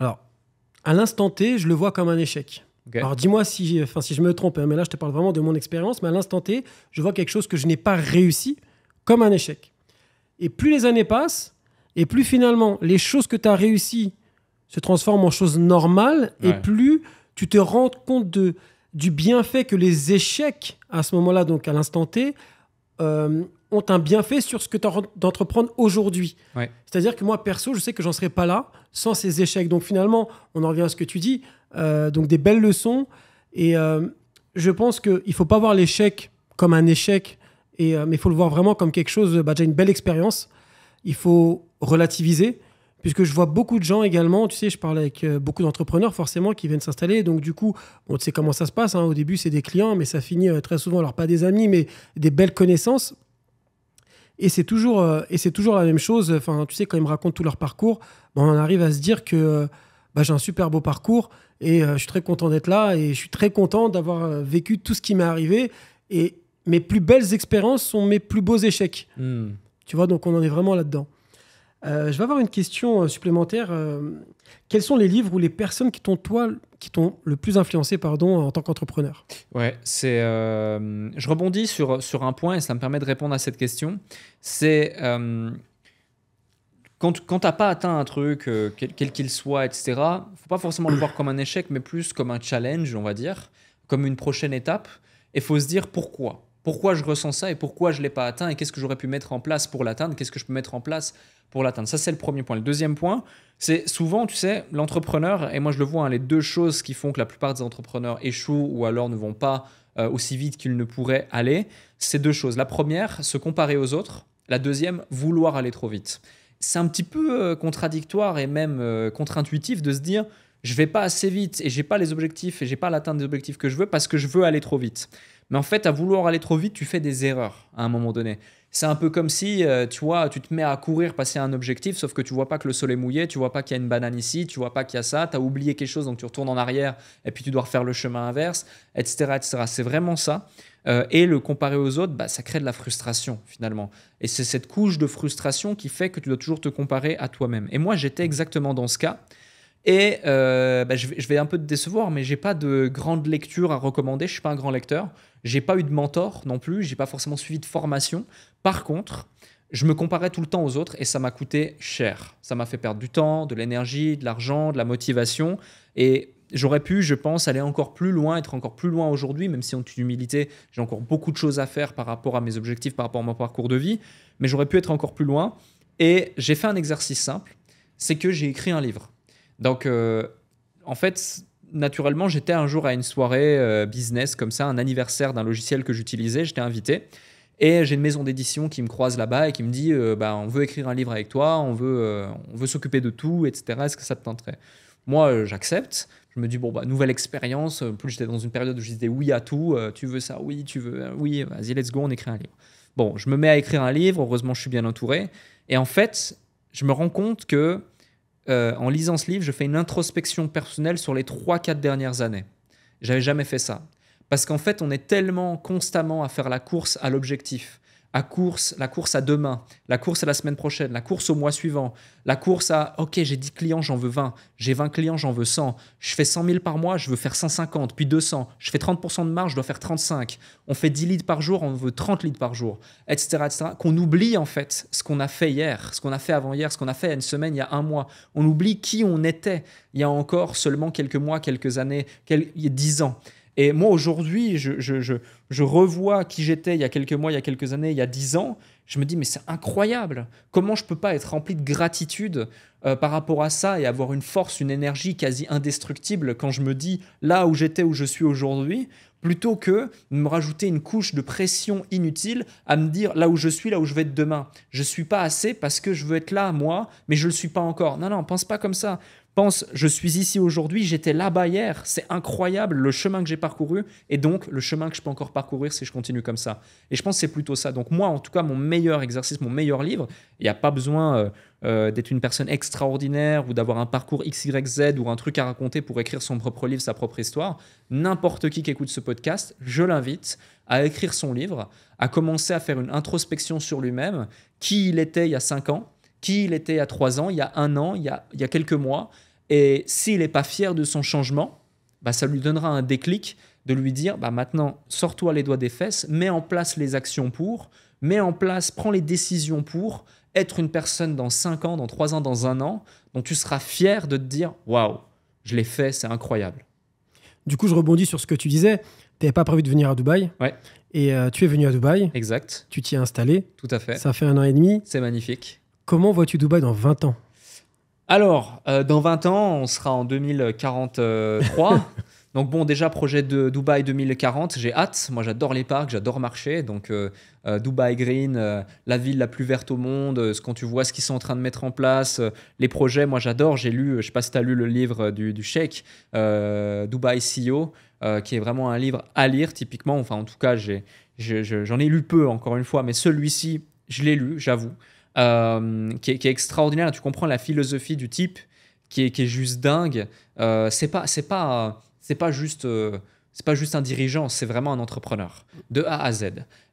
alors, à l'instant T, je le vois comme un échec. Okay. Alors, dis-moi si je me trompe, hein, mais là, je te parle vraiment de mon expérience, mais à l'instant T, je vois quelque chose que je n'ai pas réussi comme un échec. Et plus les années passent, et plus finalement, les choses que tu as réussies se transforment en choses normales, et plus tu te rends compte du bienfait que les échecs, à ce moment-là, donc à l'instant T, ont un bienfait sur ce que tu as d'entreprendre aujourd'hui. Ouais. C'est-à-dire que moi, perso, je sais que j'en serais pas là sans ces échecs. Donc finalement, on en revient à ce que tu dis, donc des belles leçons. Et je pense qu'il ne faut pas voir l'échec comme un échec, mais il faut le voir vraiment comme quelque chose, déjà une belle expérience. Il faut relativiser, puisque je vois beaucoup de gens également, tu sais, je parle avec beaucoup d'entrepreneurs forcément qui viennent s'installer. Donc du coup, bon, tu sais comment ça se passe, hein. Au début, c'est des clients, mais ça finit très souvent, alors pas des amis, mais des belles connaissances. Et c'est toujours la même chose. Enfin, tu sais, quand ils me racontent tout leur parcours, on en arrive à se dire que j'ai un super beau parcours et je suis très content d'être là et je suis très content d'avoir vécu tout ce qui m'est arrivé. Et mes plus belles expériences sont mes plus beaux échecs. Tu vois, donc on en est vraiment là-dedans. Je vais avoir une question supplémentaire. Quels sont les livres ou les personnes qui t'ont le plus influencé en tant qu'entrepreneur? Ouais, je rebondis sur un point et ça me permet de répondre à cette question. C'est quand tu n'as pas atteint un truc, quel qu'il soit, etc., il ne faut pas forcément le voir comme un échec, mais plus comme un challenge, on va dire, comme une prochaine étape. Et il faut se dire pourquoi. Pourquoi je ressens ça et pourquoi je ne l'ai pas atteint et qu'est-ce que j'aurais pu mettre en place pour l'atteindre, qu'est-ce que je peux mettre en place pour l'atteindre. Ça, c'est le premier point. Le deuxième point, c'est souvent, tu sais, l'entrepreneur, et moi je le vois, hein, les deux choses qui font que la plupart des entrepreneurs échouent ou alors ne vont pas aussi vite qu'ils ne pourraient aller, c'est deux choses. La première, se comparer aux autres. La deuxième, vouloir aller trop vite. C'est un petit peu contradictoire et même contre-intuitif de se dire je ne vais pas assez vite et je n'ai pas les objectifs et je n'ai pas l'atteinte des objectifs que je veux parce que je veux aller trop vite. Mais en fait, à vouloir aller trop vite, tu fais des erreurs à un moment donné. C'est un peu comme si tu te mets à courir, passer un objectif, sauf que tu vois pas que le sol est mouillé, tu vois pas qu'il y a une banane ici, tu vois pas qu'il y a ça, tu as oublié quelque chose, donc tu retournes en arrière et puis tu dois refaire le chemin inverse, etc. etc. C'est vraiment ça. Et le comparer aux autres, ça crée de la frustration finalement. Et c'est cette couche de frustration qui fait que tu dois toujours te comparer à toi-même. Et moi, j'étais exactement dans ce cas. Et je vais un peu te décevoir, mais j'ai pas de grande lecture à recommander. Je suis pas un grand lecteur. J'ai pas eu de mentor non plus. J'ai pas forcément suivi de formation. Par contre, je me comparais tout le temps aux autres et ça m'a coûté cher. Ça m'a fait perdre du temps, de l'énergie, de l'argent, de la motivation. Et j'aurais pu, je pense, aller encore plus loin, être encore plus loin aujourd'hui, même si en toute humilité, j'ai encore beaucoup de choses à faire par rapport à mes objectifs, par rapport à mon parcours de vie. Mais j'aurais pu être encore plus loin. Et j'ai fait un exercice simple, c'est que j'ai écrit un livre. Donc, en fait, naturellement, j'étais un jour à une soirée business comme ça, un anniversaire d'un logiciel que j'utilisais, j'étais invité. Et j'ai une maison d'édition qui me croise là-bas et qui me dit on veut écrire un livre avec toi, on veut s'occuper de tout, etc. Est-ce que ça te tenterait? Moi, j'accepte. Je me dis, nouvelle expérience. En plus, j'étais dans une période où je disais oui à tout. Tu veux ça? Oui, tu veux? Oui, vas-y, let's go, on écrit un livre. Bon, je me mets à écrire un livre. Heureusement, je suis bien entouré. Et en fait, je me rends compte que en lisant ce livre, je fais une introspection personnelle sur les 3-4 dernières années. J'avais jamais fait ça. Parce qu'en fait, on est tellement constamment à faire la course à l'objectif, la course à demain, la course à la semaine prochaine, la course au mois suivant, la course à « Ok, j'ai 10 clients, j'en veux 20. J'ai 20 clients, j'en veux 100. Je fais 100 000 par mois, je veux faire 150, puis 200. Je fais 30% de marge, je dois faire 35. On fait 10 leads par jour, on veut 30 leads par jour, etc. etc. » Qu'on oublie en fait ce qu'on a fait hier, ce qu'on a fait avant-hier, ce qu'on a fait il y a une semaine, il y a un mois. On oublie qui on était il y a encore seulement quelques mois, quelques années, il y a 10 ans. Et moi, aujourd'hui, je revois qui j'étais il y a quelques mois, il y a quelques années, il y a 10 ans. Je me dis, mais c'est incroyable. Comment je ne peux pas être rempli de gratitude par rapport à ça et avoir une force, une énergie quasi indestructible quand je me dis là où j'étais, où je suis aujourd'hui, plutôt que de me rajouter une couche de pression inutile à me dire là où je suis, là où je vais être demain. Je ne suis pas assez parce que je veux être là, moi, mais je ne le suis pas encore. Non, pense pas comme ça. Pense, je suis ici aujourd'hui, j'étais là-bas hier, c'est incroyable le chemin que j'ai parcouru et donc le chemin que je peux encore parcourir si je continue comme ça. Et je pense que c'est plutôt ça. Donc moi, en tout cas, mon meilleur exercice, mon meilleur livre, il n'y a pas besoin d'être une personne extraordinaire ou d'avoir un parcours XYZ ou un truc à raconter pour écrire son propre livre, sa propre histoire. N'importe qui écoute ce podcast, je l'invite à écrire son livre, à commencer à faire une introspection sur lui-même, qui il était il y a 5 ans, qui il était il y a 3 ans, il y a 1 an, il y a quelques mois. Et s'il n'est pas fier de son changement, ça lui donnera un déclic de lui dire maintenant, sors-toi les doigts des fesses, mets en place les actions pour, prends les décisions pour être une personne dans 5 ans, dans 3 ans, dans 1 an, dont tu seras fier de te dire waouh, je l'ai fait, c'est incroyable. Du coup, je rebondis sur ce que tu disais. Tu n'avais pas prévu de venir à Dubaï. Ouais. Et tu es venu à Dubaï. Exact. Tu t'y es installé. Tout à fait. Ça fait 1 an et demi. C'est magnifique. Comment vois-tu Dubaï dans 20 ans ? Alors, dans 20 ans, on sera en 2043. Donc bon, déjà, projet de Dubaï 2040, j'ai hâte. Moi, j'adore les parcs, j'adore marcher. Donc, Dubaï Green, la ville la plus verte au monde, quand tu vois ce qu'ils sont en train de mettre en place, les projets, moi, j'adore. J'ai lu, je ne sais pas si tu as lu le livre du Sheikh, Dubaï CEO, qui est vraiment un livre à lire, typiquement. Enfin, en tout cas, j'en ai lu peu, encore une fois, mais celui-ci, je l'ai lu, j'avoue. Qui est extraordinaire. Tu comprends la philosophie du type qui est juste dingue. C'est pas juste un dirigeant, c'est vraiment un entrepreneur de A à Z.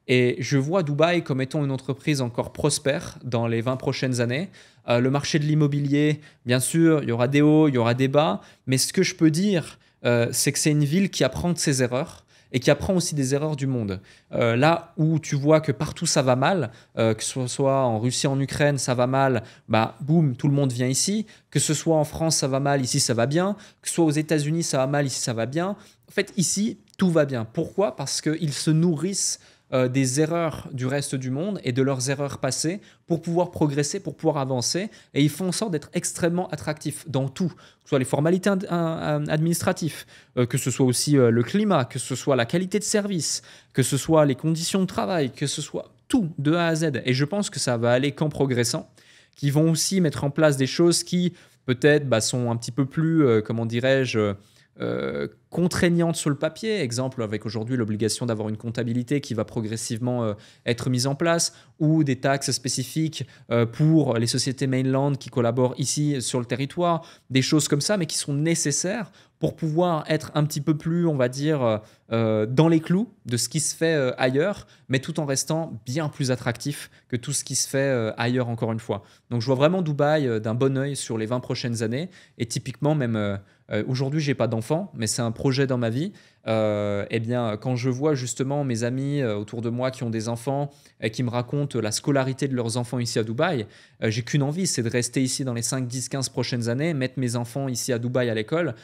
Et je vois Dubaï comme étant une entreprise encore prospère dans les 20 prochaines années. Le marché de l'immobilier, bien sûr, il y aura des hauts, il y aura des bas. Mais ce que je peux dire, c'est que c'est une ville qui apprend de ses erreurs et qui apprend aussi des erreurs du monde. Là où tu vois que partout ça va mal, que ce soit en Russie, en Ukraine, ça va mal, boum, tout le monde vient ici. Que ce soit en France, ça va mal, ici ça va bien. Que ce soit aux États-Unis, ça va mal, ici ça va bien. En fait, ici, tout va bien. Pourquoi ? Parce qu'ils se nourrissent des erreurs du reste du monde et de leurs erreurs passées pour pouvoir progresser, pour pouvoir avancer. Et ils font en sorte d'être extrêmement attractifs dans tout, que ce soit les formalités administratives, que ce soit aussi le climat, que ce soit la qualité de service, que ce soit les conditions de travail, que ce soit tout de A à Z. Et je pense que ça va aller qu'en progressant, qu'ils vont aussi mettre en place des choses qui peut-être sont un petit peu plus, comment dirais-je, contraignantes sur le papier, exemple avec aujourd'hui l'obligation d'avoir une comptabilité qui va progressivement être mise en place, ou des taxes spécifiques pour les sociétés mainland qui collaborent ici sur le territoire, des choses comme ça, mais qui sont nécessaires pour pouvoir être un petit peu plus, on va dire, dans les clous de ce qui se fait ailleurs, mais tout en restant bien plus attractif que tout ce qui se fait ailleurs, encore une fois. Donc je vois vraiment Dubaï d'un bon œil sur les 20 prochaines années, et typiquement même aujourd'hui j'ai pas d'enfant, mais c'est un projet dans ma vie. Eh bien, quand je vois justement mes amis autour de moi qui ont des enfants et qui me racontent la scolarité de leurs enfants ici à Dubaï, j'ai qu'une envie, c'est de rester ici dans les 5, 10, 15 prochaines années, mettre mes enfants ici à Dubaï à l'école,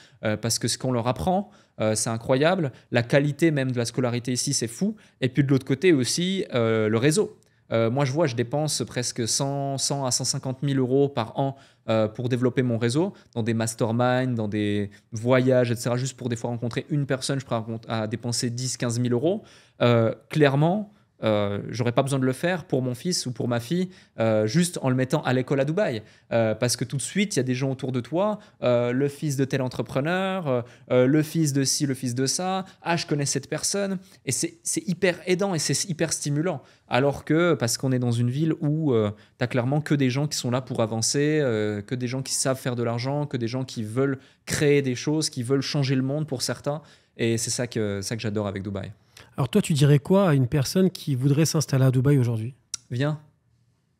parce que ce qu'on leur apprend, c'est incroyable. La qualité même de la scolarité ici, c'est fou. Et puis de l'autre côté aussi, le réseau. Moi, je dépense presque 100 à 150 000 euros par an pour développer mon réseau, dans des masterminds, dans des voyages, etc. Juste pour des fois rencontrer une personne, je prends à dépenser 10 000 à 15 000 euros. Clairement, j'aurais pas besoin de le faire pour mon fils ou pour ma fille, juste en le mettant à l'école à Dubaï. Parce que tout de suite, il y a des gens autour de toi, le fils de tel entrepreneur, le fils de ci, le fils de ça, ah, je connais cette personne. Et c'est hyper aidant et c'est hyper stimulant. Alors que, parce qu'on est dans une ville où tu as clairement que des gens qui sont là pour avancer, que des gens qui savent faire de l'argent, que des gens qui veulent créer des choses, qui veulent changer le monde pour certains. Et c'est ça que j'adore avec Dubaï. Alors toi, tu dirais quoi à une personne qui voudrait s'installer à Dubaï aujourd'hui? Viens.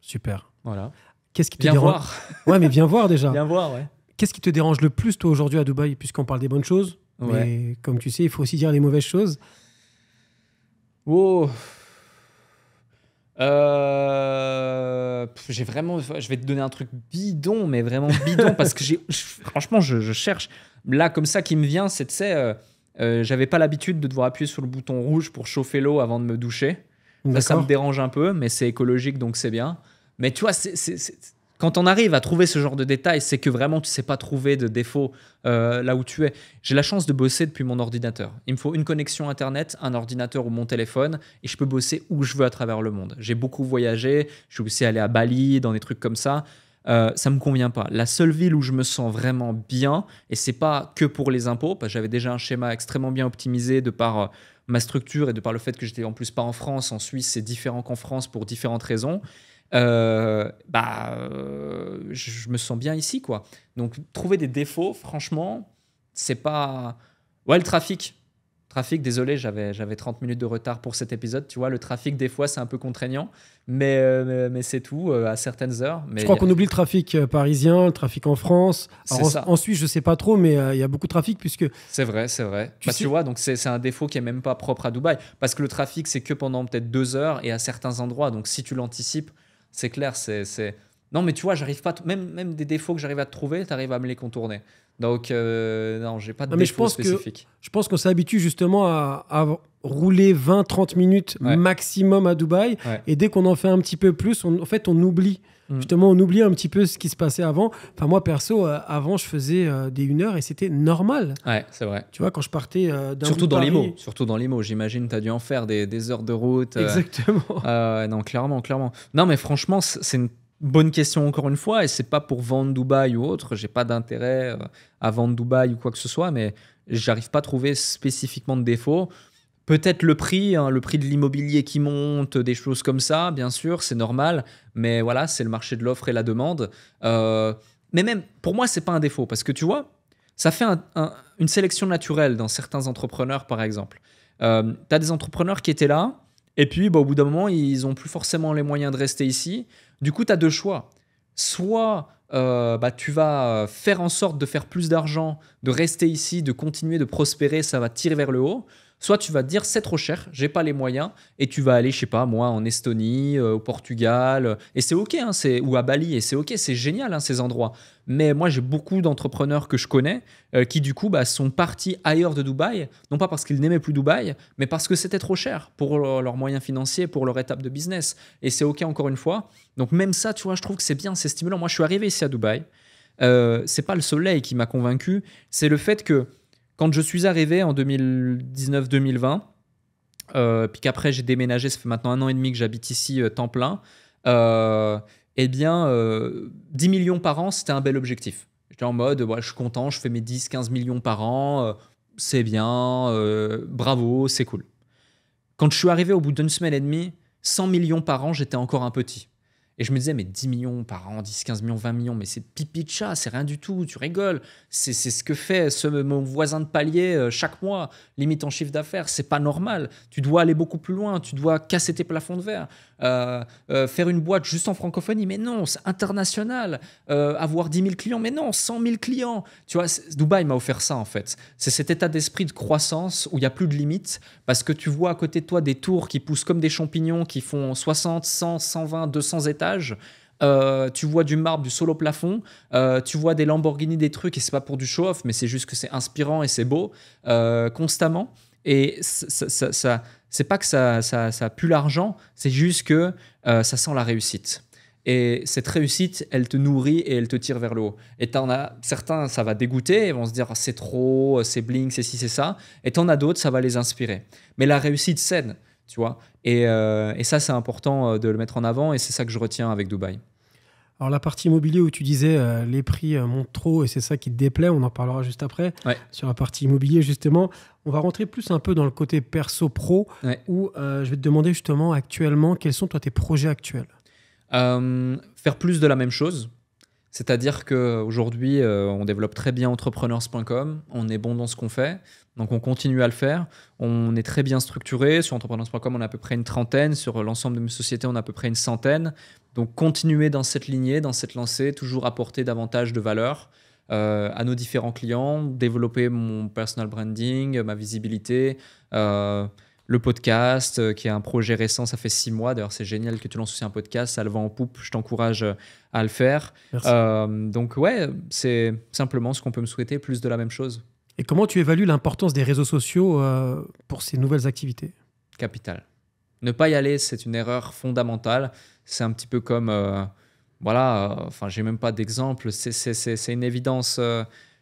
Super. Voilà. Qu'est-ce qui te Viens dérange? voir. Ouais, mais viens voir déjà. Viens voir, ouais. Qu'est-ce qui te dérange le plus, toi, aujourd'hui à Dubaï? Puisqu'on parle des bonnes choses, Ouais. mais comme tu sais, il faut aussi dire les mauvaises choses. Oh. Je vais te donner un truc bidon, mais vraiment bidon, parce que franchement, je cherche. Là, comme ça, qui me vient, c'est, tu sais, j'avais pas l'habitude de devoir appuyer sur le bouton rouge pour chauffer l'eau avant de me doucher. Ça me dérange un peu, mais c'est écologique, donc c'est bien. Mais tu vois, quand on arrive à trouver ce genre de détails, c'est que vraiment, tu sais pas trouver de défauts là où tu es. J'ai la chance de bosser depuis mon ordinateur. Il me faut une connexion Internet, un ordinateur ou mon téléphone, et je peux bosser où je veux à travers le monde. J'ai beaucoup voyagé, je suis aussi allé à Bali, dans des trucs comme ça. Ça me convient pas. La seule ville où je me sens vraiment bien, et c'est pas que pour les impôts, parce que j'avais déjà un schéma extrêmement bien optimisé de par ma structure et de par le fait que j'étais en plus pas en France. En Suisse, c'est différent qu'en France pour différentes raisons. Je me sens bien ici, quoi. Donc, trouver des défauts, franchement, c'est pas... Ouais, le trafic. Désolé, j'avais 30 minutes de retard pour cet épisode. Tu vois, le trafic, des fois, c'est un peu contraignant. Mais c'est tout, à certaines heures. Mais je crois qu'on oublie le trafic parisien, le trafic en France. Alors, en Suisse, je ne sais pas trop, mais il y a beaucoup de trafic puisque... C'est vrai. Tu vois, donc c'est un défaut qui n'est même pas propre à Dubaï. Parce que le trafic, c'est que pendant peut-être 2 heures et à certains endroits. Donc, si tu l'anticipes, c'est clair. Non, mais tu vois, j'arrive pas... Même des défauts que j'arrive à te trouver, tu arrives à me les contourner. Donc, non, j'ai pas de défaut spécifique. Je pense qu'on s'habitue justement à rouler 20-30 minutes maximum à Dubaï. Ouais. Et dès qu'on en fait un petit peu plus, on oublie. Justement, on oublie un petit peu ce qui se passait avant. Enfin, moi, perso, avant, je faisais des 1 heure et c'était normal. Ouais, c'est vrai. Tu vois, quand je partais d'un Surtout bout de dans Paris... Surtout dans l'IMO, j'imagine, tu as dû en faire des heures de route. Exactement. Non, clairement. Non, mais franchement, c'est une bonne question encore une fois, et c'est pas pour vendre Dubaï ou autre. J'ai pas d'intérêt à vendre Dubaï ou quoi que ce soit, mais j'arrive pas à trouver spécifiquement de défaut. Peut-être le prix de l'immobilier qui monte, des choses comme ça, bien sûr, c'est normal. Mais voilà, c'est le marché de l'offre et la demande. Mais même, pour moi, c'est pas un défaut, parce que tu vois, ça fait une sélection naturelle dans certains entrepreneurs, par exemple. Tu as des entrepreneurs qui étaient là, et puis au bout d'un moment, ils n'ont plus forcément les moyens de rester ici. Du coup, tu as 2 choix. Soit tu vas faire en sorte de faire plus d'argent, de rester ici, de continuer de prospérer, ça va tirer vers le haut. Soit tu vas te dire c'est trop cher, j'ai pas les moyens, et tu vas aller, je sais pas moi, en Estonie, au Portugal, et c'est ok, hein, ou à Bali, et c'est ok, c'est génial, hein, ces endroits. Mais moi j'ai beaucoup d'entrepreneurs que je connais qui du coup sont partis ailleurs de Dubaï, non pas parce qu'ils n'aimaient plus Dubaï, mais parce que c'était trop cher pour leurs moyens financiers, pour leur étape de business. Et c'est ok encore une fois. Donc même ça, tu vois, je trouve que c'est bien, c'est stimulant. Moi je suis arrivé ici à Dubaï, c'est pas le soleil qui m'a convaincu, c'est le fait que quand je suis arrivé en 2019-2020, puis qu'après j'ai déménagé, ça fait maintenant 1 an et demi que j'habite ici temps plein, 10 millions par an, c'était un bel objectif. J'étais en mode, je suis content, je fais mes 10-15 millions par an, c'est bien, bravo, c'est cool. Quand je suis arrivé au bout d'1 semaine et demie, 100 millions par an, j'étais encore un petit. Et je me disais, mais 10 millions par an, 10, 15 millions, 20 millions, mais c'est pipi de chat, c'est rien du tout, tu rigoles. C'est ce que fait mon voisin de palier chaque mois, limite en chiffre d'affaires. C'est pas normal. Tu dois aller beaucoup plus loin, tu dois casser tes plafonds de verre, faire une boîte juste en francophonie, mais non, c'est international. Avoir 10 000 clients, mais non, 100 000 clients. Tu vois, Dubaï m'a offert ça en fait. C'est cet état d'esprit de croissance où il n'y a plus de limites, parce que tu vois à côté de toi des tours qui poussent comme des champignons, qui font 60, 100, 120, 200 étages. Tu vois du marbre, du sol au plafond, tu vois des Lamborghini, des trucs, et c'est pas pour du show-off, mais c'est juste que c'est inspirant et c'est beau constamment. Et ça c'est pas que ça pue l'argent, c'est juste que ça sent la réussite. Et cette réussite, elle te nourrit et elle te tire vers le haut. Et t'en as certains, ça va dégoûter, ils vont se dire ah, c'est trop, c'est bling, c'est ci, c'est ça. Et t'en as d'autres, ça va les inspirer. Mais la réussite saine, tu vois. Et ça, c'est important de le mettre en avant et c'est ça que je retiens avec Dubaï. Alors la partie immobilier où tu disais les prix montent trop et c'est ça qui te déplaît, on en parlera juste après. Ouais. Sur la partie immobilier justement, on va rentrer plus un peu dans le côté perso-pro où je vais te demander justement actuellement quels sont toi tes projets actuels. Faire plus de la même chose. C'est-à-dire qu'aujourd'hui, on développe très bien entrepreneurs.com, on est bon dans ce qu'on fait, donc on continue à le faire. On est très bien structuré. Sur entrepreneurs.com, on a à peu près une trentaine. Sur l'ensemble de mes sociétés, on a à peu près une centaine. Donc continuer dans cette lignée, dans cette lancée, toujours apporter davantage de valeur à nos différents clients, développer mon personal branding, ma visibilité, le podcast, qui est un projet récent, ça fait 6 mois. D'ailleurs, c'est génial que tu lances aussi un podcast, ça le vend en poupe. Je t'encourage à le faire. Donc, ouais, c'est simplement ce qu'on peut me souhaiter, plus de la même chose. Et comment tu évalues l'importance des réseaux sociaux pour ces nouvelles activités ? Capital. Ne pas y aller, c'est une erreur fondamentale. C'est un petit peu comme, enfin, j'ai même pas d'exemple. C'est une évidence.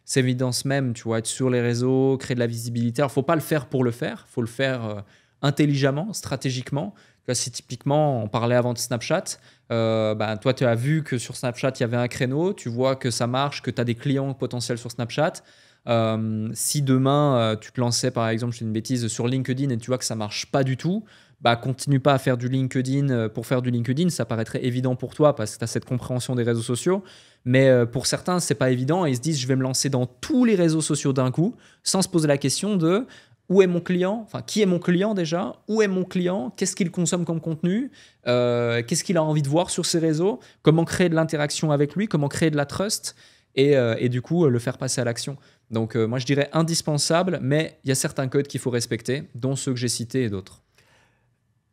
C'est évidence même, tu vois, être sur les réseaux, créer de la visibilité. Alors, faut pas le faire pour le faire. Faut le faire intelligemment, stratégiquement. Si typiquement, on parlait avant de Snapchat, toi, tu as vu que sur Snapchat, il y avait un créneau. Tu vois que ça marche, que tu as des clients potentiels sur Snapchat. Si demain, tu te lançais, par exemple, je fais une bêtise, sur LinkedIn et tu vois que ça marche pas du tout, continue pas à faire du LinkedIn pour faire du LinkedIn. Ça paraîtrait évident pour toi parce que tu as cette compréhension des réseaux sociaux. Mais pour certains, c'est pas évident et ils se disent je vais me lancer dans tous les réseaux sociaux d'un coup sans se poser la question de où est mon client, enfin qui est mon client déjà, où est mon client, qu'est-ce qu'il consomme comme contenu, qu'est-ce qu'il a envie de voir sur ces réseaux, comment créer de l'interaction avec lui, comment créer de la trust et du coup le faire passer à l'action. Donc moi je dirais indispensable, mais il y a certains codes qu'il faut respecter, dont ceux que j'ai cités et d'autres.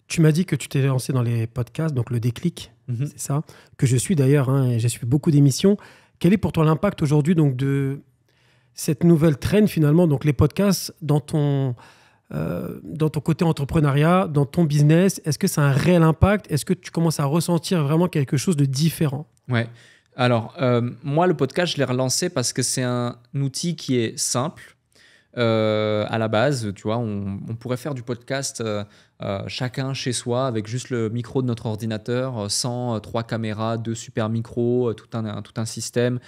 Tu m'as dit que tu t'es lancé dans les podcasts, donc le déclic, c'est ça, que je suis d'ailleurs, et j'ai suivi beaucoup d'émissions. Quel est pour toi l'impact aujourd'hui donc, de cette nouvelle trend finalement, donc les podcasts dans ton côté entrepreneuriat, dans ton business? Est-ce que ça a un réel impact? Est-ce que tu commences à ressentir vraiment quelque chose de différent? Ouais. Alors, moi, le podcast, je l'ai relancé parce que c'est un outil qui est simple. À la base, tu vois, on pourrait faire du podcast chacun chez soi avec juste le micro de notre ordinateur, sans 3 caméras, 2 super micros, tout un système.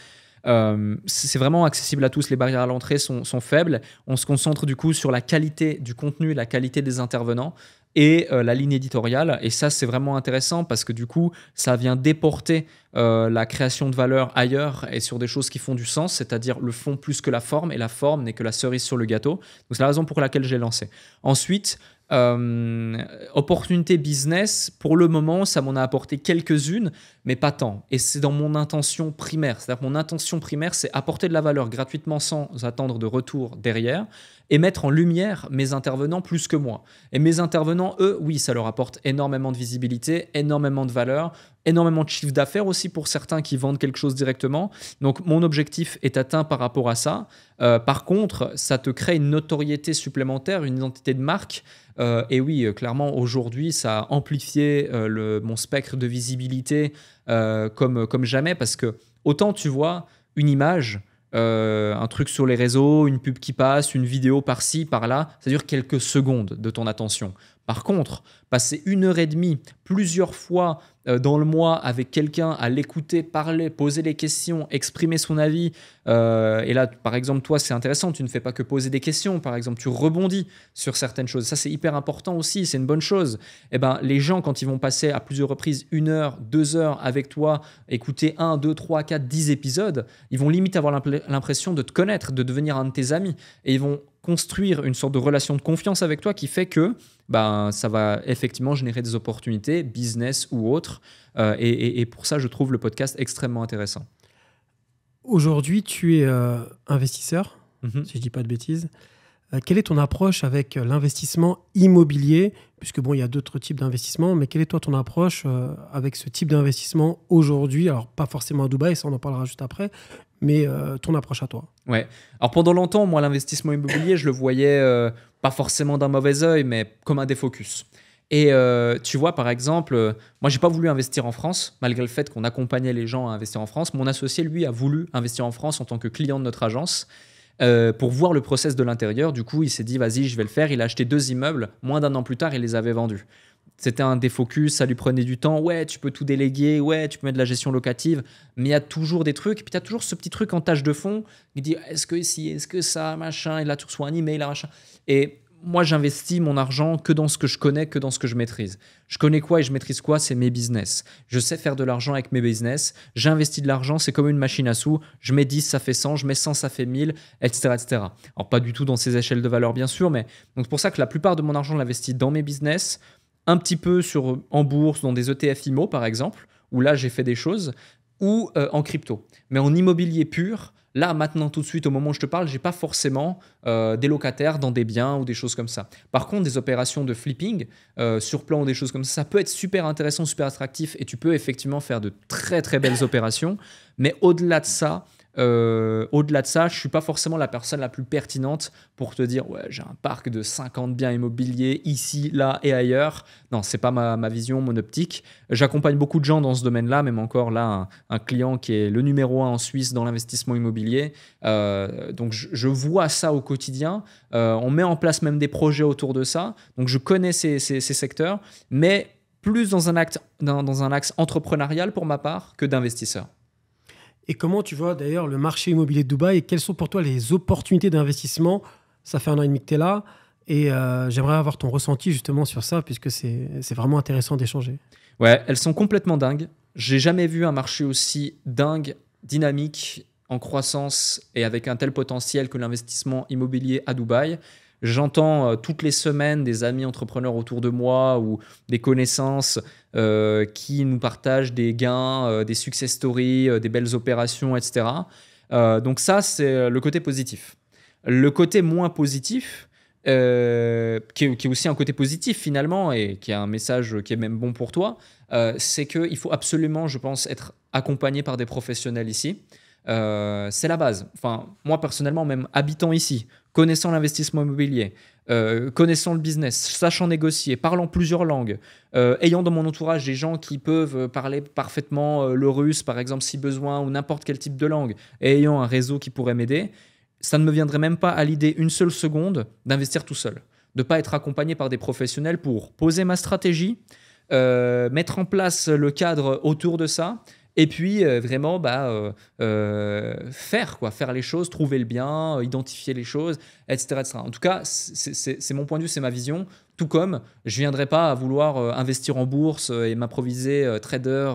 C'est vraiment accessible à tous. Les barrières à l'entrée sont faibles. On se concentre du coup sur la qualité du contenu, la qualité des intervenants et la ligne éditoriale. Et ça, c'est vraiment intéressant parce que du coup, ça vient déporter la création de valeur ailleurs et sur des choses qui font du sens, c'est-à-dire le fond plus que la forme, et la forme n'est que la cerise sur le gâteau. Donc, c'est la raison pour laquelle j'ai lancé. Ensuite, opportunité business, pour le moment, ça m'en a apporté quelques-unes, mais pas tant. Et c'est dans mon intention primaire. C'est-à-dire que mon intention primaire, c'est apporter de la valeur gratuitement sans attendre de retour derrière et mettre en lumière mes intervenants plus que moi. Et mes intervenants, eux, oui, ça leur apporte énormément de visibilité, énormément de valeur, énormément de chiffre d'affaires aussi pour certains qui vendent quelque chose directement. Donc, mon objectif est atteint par rapport à ça. Par contre, ça te crée une notoriété supplémentaire, une identité de marque. Et oui, clairement, aujourd'hui, ça a amplifié mon spectre de visibilité comme jamais parce que autant tu vois une image, un truc sur les réseaux, une pub qui passe, une vidéo par-ci, par-là, ça dure quelques secondes de ton attention. Par contre, passer 1h30 plusieurs fois dans le mois avec quelqu'un, à l'écouter, parler, poser des questions, exprimer son avis, et là, par exemple, toi, c'est intéressant, tu ne fais pas que poser des questions, par exemple, tu rebondis sur certaines choses. Ça, c'est hyper important aussi, c'est une bonne chose. Eh ben, les gens, quand ils vont passer à plusieurs reprises 1 heure, 2 heures avec toi, écouter 1, 2, 3, 4, 10 épisodes, ils vont limite avoir l'impression de te connaître, de devenir un de tes amis, et ils vont construire une sorte de relation de confiance avec toi qui fait que ça va effectivement générer des opportunités, business ou autres. Et pour ça, je trouve le podcast extrêmement intéressant. Aujourd'hui, tu es investisseur, si je ne dis pas de bêtises. Quelle est ton approche avec l'investissement immobilier? Puisque bon, il y a d'autres types d'investissements, mais quelle est toi ton approche avec ce type d'investissement aujourd'hui? Alors, pas forcément à Dubaï, ça on en parlera juste après, mais ton approche à toi. Ouais. Alors pendant longtemps, moi, l'investissement immobilier, je le voyais pas forcément d'un mauvais œil, mais comme un défocus. Et tu vois, par exemple, moi, j'ai pas voulu investir en France, malgré le fait qu'on accompagnait les gens à investir en France. Mon associé, lui, a voulu investir en France en tant que client de notre agence pour voir le process de l'intérieur. Du coup, il s'est dit, vas-y, je vais le faire. Il a acheté 2 immeubles. Moins d'1 an plus tard, il les avait vendus. C'était un défocus, ça lui prenait du temps. Ouais, tu peux tout déléguer, ouais, tu peux mettre de la gestion locative, mais il y a toujours des trucs. Et puis tu as toujours ce petit truc en tâche de fond qui dit est-ce que si, est-ce que ça, machin, et là tu reçois un email, là, machin. Et moi, j'investis mon argent que dans ce que je connais, que dans ce que je maîtrise. Je connais quoi et je maîtrise quoi, c'est mes business. Je sais faire de l'argent avec mes business. J'investis de l'argent, c'est comme une machine à sous. Je mets 10, ça fait 100, je mets 100, ça fait 1000, etc., etc. Alors, pas du tout dans ces échelles de valeur, bien sûr, mais donc c'est pour ça que la plupart de mon argent, je l'investis dans mes business, un petit peu en bourse, dans des ETF IMO, par exemple, où là, j'ai fait des choses, ou en crypto. Mais en immobilier pur, là, maintenant, tout de suite, au moment où je te parle, je n'ai pas forcément des locataires dans des biens ou des choses comme ça. Par contre, des opérations de flipping sur plan ou des choses comme ça peut être super intéressant, super attractif et tu peux effectivement faire de très, très belles opérations. Mais au-delà de ça, je ne suis pas forcément la personne la plus pertinente pour te dire ouais, j'ai un parc de 50 biens immobiliers ici, là et ailleurs. Non, ce n'est pas ma vision, mon optique. J'accompagne beaucoup de gens dans ce domaine-là, même encore là, un client qui est le numéro 1 en Suisse dans l'investissement immobilier. Donc, je vois ça au quotidien. On met en place même des projets autour de ça. Donc, je connais ces secteurs, mais plus dans un axe entrepreneurial pour ma part que d'investisseur. Et comment tu vois d'ailleurs le marché immobilier de Dubaï et quelles sont pour toi les opportunités d'investissement? Ça fait 1 an et demi que tu es là et j'aimerais avoir ton ressenti justement sur ça puisque c'est vraiment intéressant d'échanger. Ouais, elles sont complètement dingues. J'ai jamais vu un marché aussi dingue, dynamique, en croissance et avec un tel potentiel que l'investissement immobilier à Dubaï. J'entends toutes les semaines des amis entrepreneurs autour de moi ou des connaissances qui nous partagent des gains, des success stories, des belles opérations, etc. Donc ça, c'est le côté positif. Le côté moins positif, qui est aussi un côté positif finalement et qui est un message qui est même bon pour toi, c'est qu'il faut absolument, je pense, être accompagné par des professionnels ici. C'est la base. Enfin, moi personnellement, même habitant ici, connaissant l'investissement immobilier, connaissant le business, sachant négocier, parlant plusieurs langues, ayant dans mon entourage des gens qui peuvent parler parfaitement le russe, par exemple, si besoin, ou n'importe quel type de langue, et ayant un réseau qui pourrait m'aider, ça ne me viendrait même pas à l'idée une seule seconde d'investir tout seul, de ne pas être accompagné par des professionnels pour poser ma stratégie, mettre en place le cadre autour de ça. Et puis, vraiment, faire les choses, trouver le bien, identifier les choses, etc., etc. En tout cas, c'est mon point de vue, c'est ma vision. Tout comme je ne viendrai pas à vouloir investir en bourse et m'improviser trader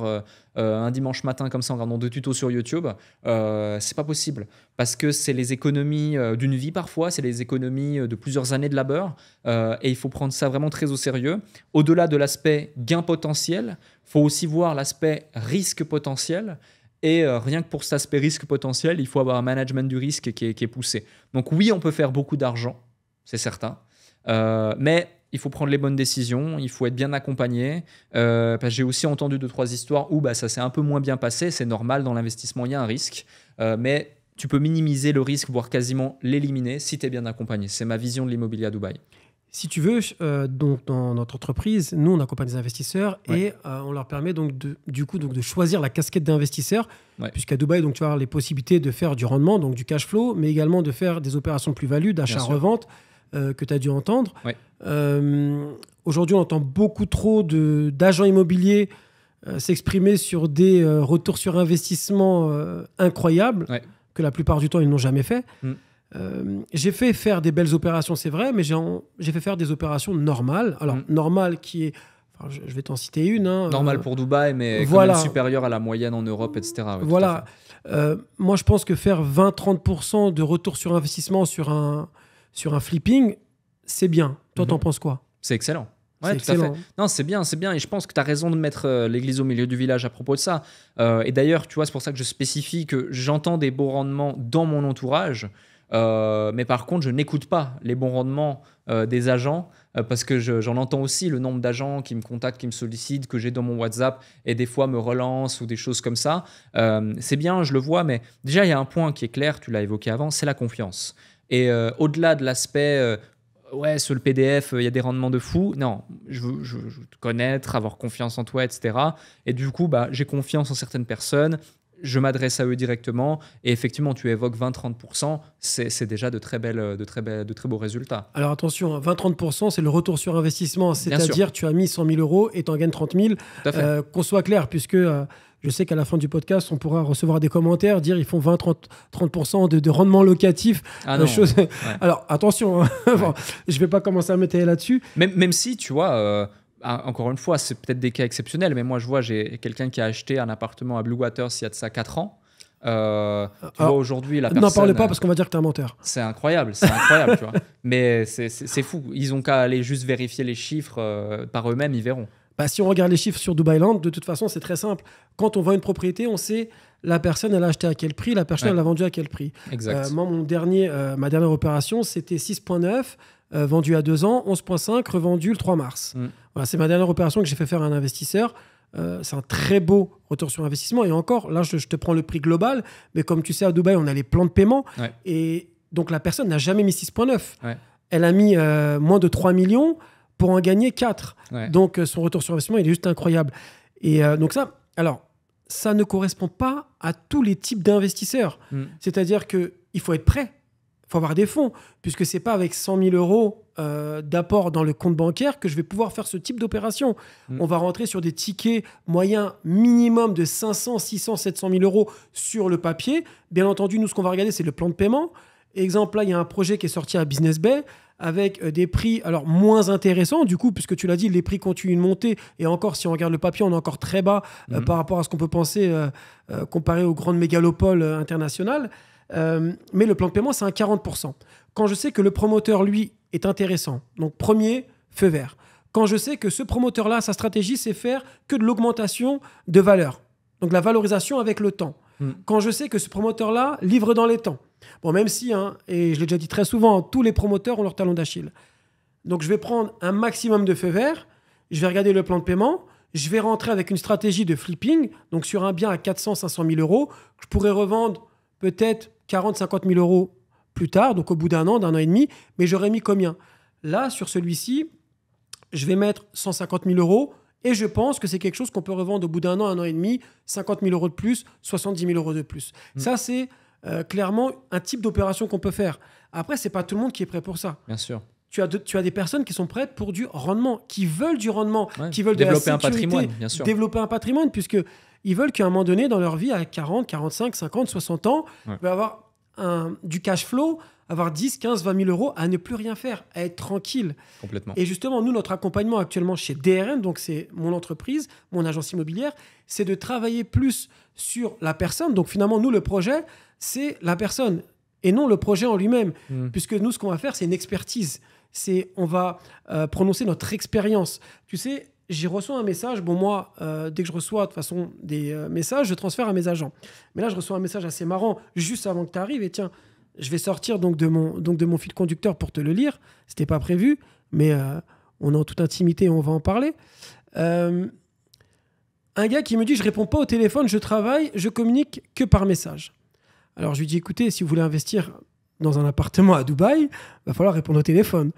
un dimanche matin comme ça en regardant 2 tutos sur YouTube. C'est pas possible parce que c'est les économies d'une vie parfois, c'est les économies de plusieurs années de labeur et il faut prendre ça vraiment très au sérieux. Au-delà de l'aspect gain potentiel, il faut aussi voir l'aspect risque potentiel. Et rien que pour cet aspect risque potentiel, il faut avoir un management du risque qui est poussé. Donc oui, on peut faire beaucoup d'argent, c'est certain. Mais il faut prendre les bonnes décisions, il faut être bien accompagné. Parce que j'ai aussi entendu 2-3 histoires où ça s'est un peu moins bien passé. C'est normal, dans l'investissement, il y a un risque. Mais tu peux minimiser le risque, voire quasiment l'éliminer si tu es bien accompagné. C'est ma vision de l'immobilier à Dubaï. Si tu veux, donc dans notre entreprise, nous, on accompagne des investisseurs et on leur permet donc de choisir la casquette d'investisseur, puisqu'à Dubaï, donc, tu vas avoir les possibilités de faire du rendement, donc du cash flow, mais également de faire des opérations de plus-value, d'achat-revente, que tu as dû entendre. Ouais. Aujourd'hui, on entend beaucoup trop d'agents immobiliers s'exprimer sur des retours sur investissement incroyables, que la plupart du temps, ils n'ont jamais fait. J'ai fait faire des belles opérations, c'est vrai, mais j'ai fait faire des opérations normales. Alors, normales qui est... Enfin, je vais t'en citer une. Normal pour Dubaï, mais quand même supérieur à la moyenne en Europe, etc. Ouais, voilà. Moi, je pense que faire 20-30% de retour sur investissement sur un flipping, c'est bien. Toi, t'en penses quoi? C'est excellent. Ouais, tout à fait. Non, c'est bien. Et je pense que tu as raison de mettre l'église au milieu du village à propos de ça. Et d'ailleurs, tu vois, c'est pour ça que je spécifie que j'entends des beaux rendements dans mon entourage. Mais par contre, je n'écoute pas les bons rendements des agents parce que j'en entends aussi le nombre d'agents qui me contactent, qui me sollicitent, que j'ai dans mon WhatsApp et des fois me relancent ou des choses comme ça. C'est bien, je le vois, mais déjà, il y a un point qui est clair, tu l'as évoqué avant, c'est la confiance. Et au-delà de l'aspect ouais, sur le PDF, il y a des rendements de fou. Non, je veux te connaître, avoir confiance en toi, etc. Et du coup, j'ai confiance en certaines personnes. Je m'adresse à eux directement. Et effectivement, tu évoques 20-30%. C'est déjà de très beaux résultats. Alors attention, 20-30%, c'est le retour sur investissement. C'est-à-dire, tu as mis 100 000 euros et tu en gagnes 30 000. Qu'on soit clair, puisque je sais qu'à la fin du podcast, on pourra recevoir des commentaires, dire ils font 20-30% de rendement locatif. Ouais. Alors attention, je ne vais pas commencer à m'étaler là-dessus. Même si, tu vois... encore une fois, c'est peut-être des cas exceptionnels, mais moi, je vois, j'ai quelqu'un qui a acheté un appartement à Blue Waters il y a de ça 4 ans. Tu vois, aujourd'hui, la personne... N'en parle pas parce qu'on va dire que tu es un menteur. C'est incroyable, tu vois. Mais c'est fou. Ils ont qu'à aller juste vérifier les chiffres par eux-mêmes, ils verront. Si on regarde les chiffres sur Dubai Land, de toute façon, c'est très simple. Quand on vend une propriété, on sait la personne, elle a acheté à quel prix, la personne, elle a vendu à quel prix. Exact. Moi, ma dernière opération, c'était 6,9, vendu à 2 ans, 11,5, revendu le 3 mars. Voilà, c'est ma dernière opération que j'ai fait faire à un investisseur. C'est un très beau retour sur investissement. Et encore, là, je te prends le prix global. Mais comme tu sais, à Dubaï, on a les plans de paiement. Ouais. Et donc, la personne n'a jamais mis 6,9. Ouais. Elle a mis moins de 3 millions pour en gagner 4. Ouais. Donc, son retour sur investissement, il est juste incroyable. Et donc ça ne correspond pas à tous les types d'investisseurs. C'est-à-dire qu'il faut être prêt. Il faut avoir des fonds, puisque ce n'est pas avec 100 000 euros d'apport dans le compte bancaire que je vais pouvoir faire ce type d'opération. On va rentrer sur des tickets moyens minimum de 500, 600, 700 000 euros sur le papier. Bien entendu, nous, ce qu'on va regarder, c'est le plan de paiement. Exemple, là, il y a un projet qui est sorti à Business Bay avec des prix moins intéressants, du coup, puisque tu l'as dit, les prix continuent de monter. Et encore, si on regarde le papier, on est encore très bas par rapport à ce qu'on peut penser comparé aux grandes mégalopoles internationales. Mais le plan de paiement, c'est un 40%. Quand je sais que le promoteur, lui, est intéressant, donc premier, feu vert. Quand je sais que ce promoteur-là, sa stratégie, c'est faire que de l'augmentation de valeur, donc la valorisation avec le temps. Quand je sais que ce promoteur-là livre dans les temps. Bon, même si, et je l'ai déjà dit très souvent, tous les promoteurs ont leur talon d'Achille. Donc, je vais prendre un maximum de feu vert, je vais regarder le plan de paiement, je vais rentrer avec une stratégie de flipping, donc sur un bien à 400-500 000 euros, je pourrais revendre peut-être 40-50 000 euros plus tard, donc au bout d'un an et demi, mais j'aurais mis combien? Là, sur celui-ci, je vais mettre 150 000 euros et je pense que c'est quelque chose qu'on peut revendre au bout d'un an et demi, 50 000 euros de plus, 70 000 euros de plus. Ça, c'est clairement un type d'opération qu'on peut faire. Après, ce n'est pas tout le monde qui est prêt pour ça. Bien sûr. Tu as des personnes qui sont prêtes pour du rendement, qui veulent du rendement, qui veulent développer de la un patrimoine, bien sûr. Développer un patrimoine, puisqu'ils veulent qu'à un moment donné, dans leur vie, à 40, 45, 50, 60 ans, ils veulent avoir du cash flow, avoir 10, 15, 20 000 euros à ne plus rien faire, à être tranquille. Complètement. Et justement, nous, notre accompagnement actuellement chez DRN, donc c'est mon entreprise, mon agence immobilière, c'est de travailler plus sur la personne. Donc finalement, nous, le projet, c'est la personne et non le projet en lui-même. Puisque nous, ce qu'on va faire, c'est une expertise. On va prononcer notre expérience. Tu sais, j'ai reçu un message. Bon, moi, dès que je reçois de toute façon des messages, je transfère à mes agents. Mais là, je reçois un message assez marrant juste avant que tu arrives. Et tiens, je vais sortir donc de mon fil conducteur pour te le lire. C'était pas prévu, mais on est en toute intimité et on va en parler. Un gars qui me dit, je réponds pas au téléphone, je travaille, je communique que par message. Alors, je lui dis, écoutez, si vous voulez investir dans un appartement à Dubaï, il va falloir répondre au téléphone.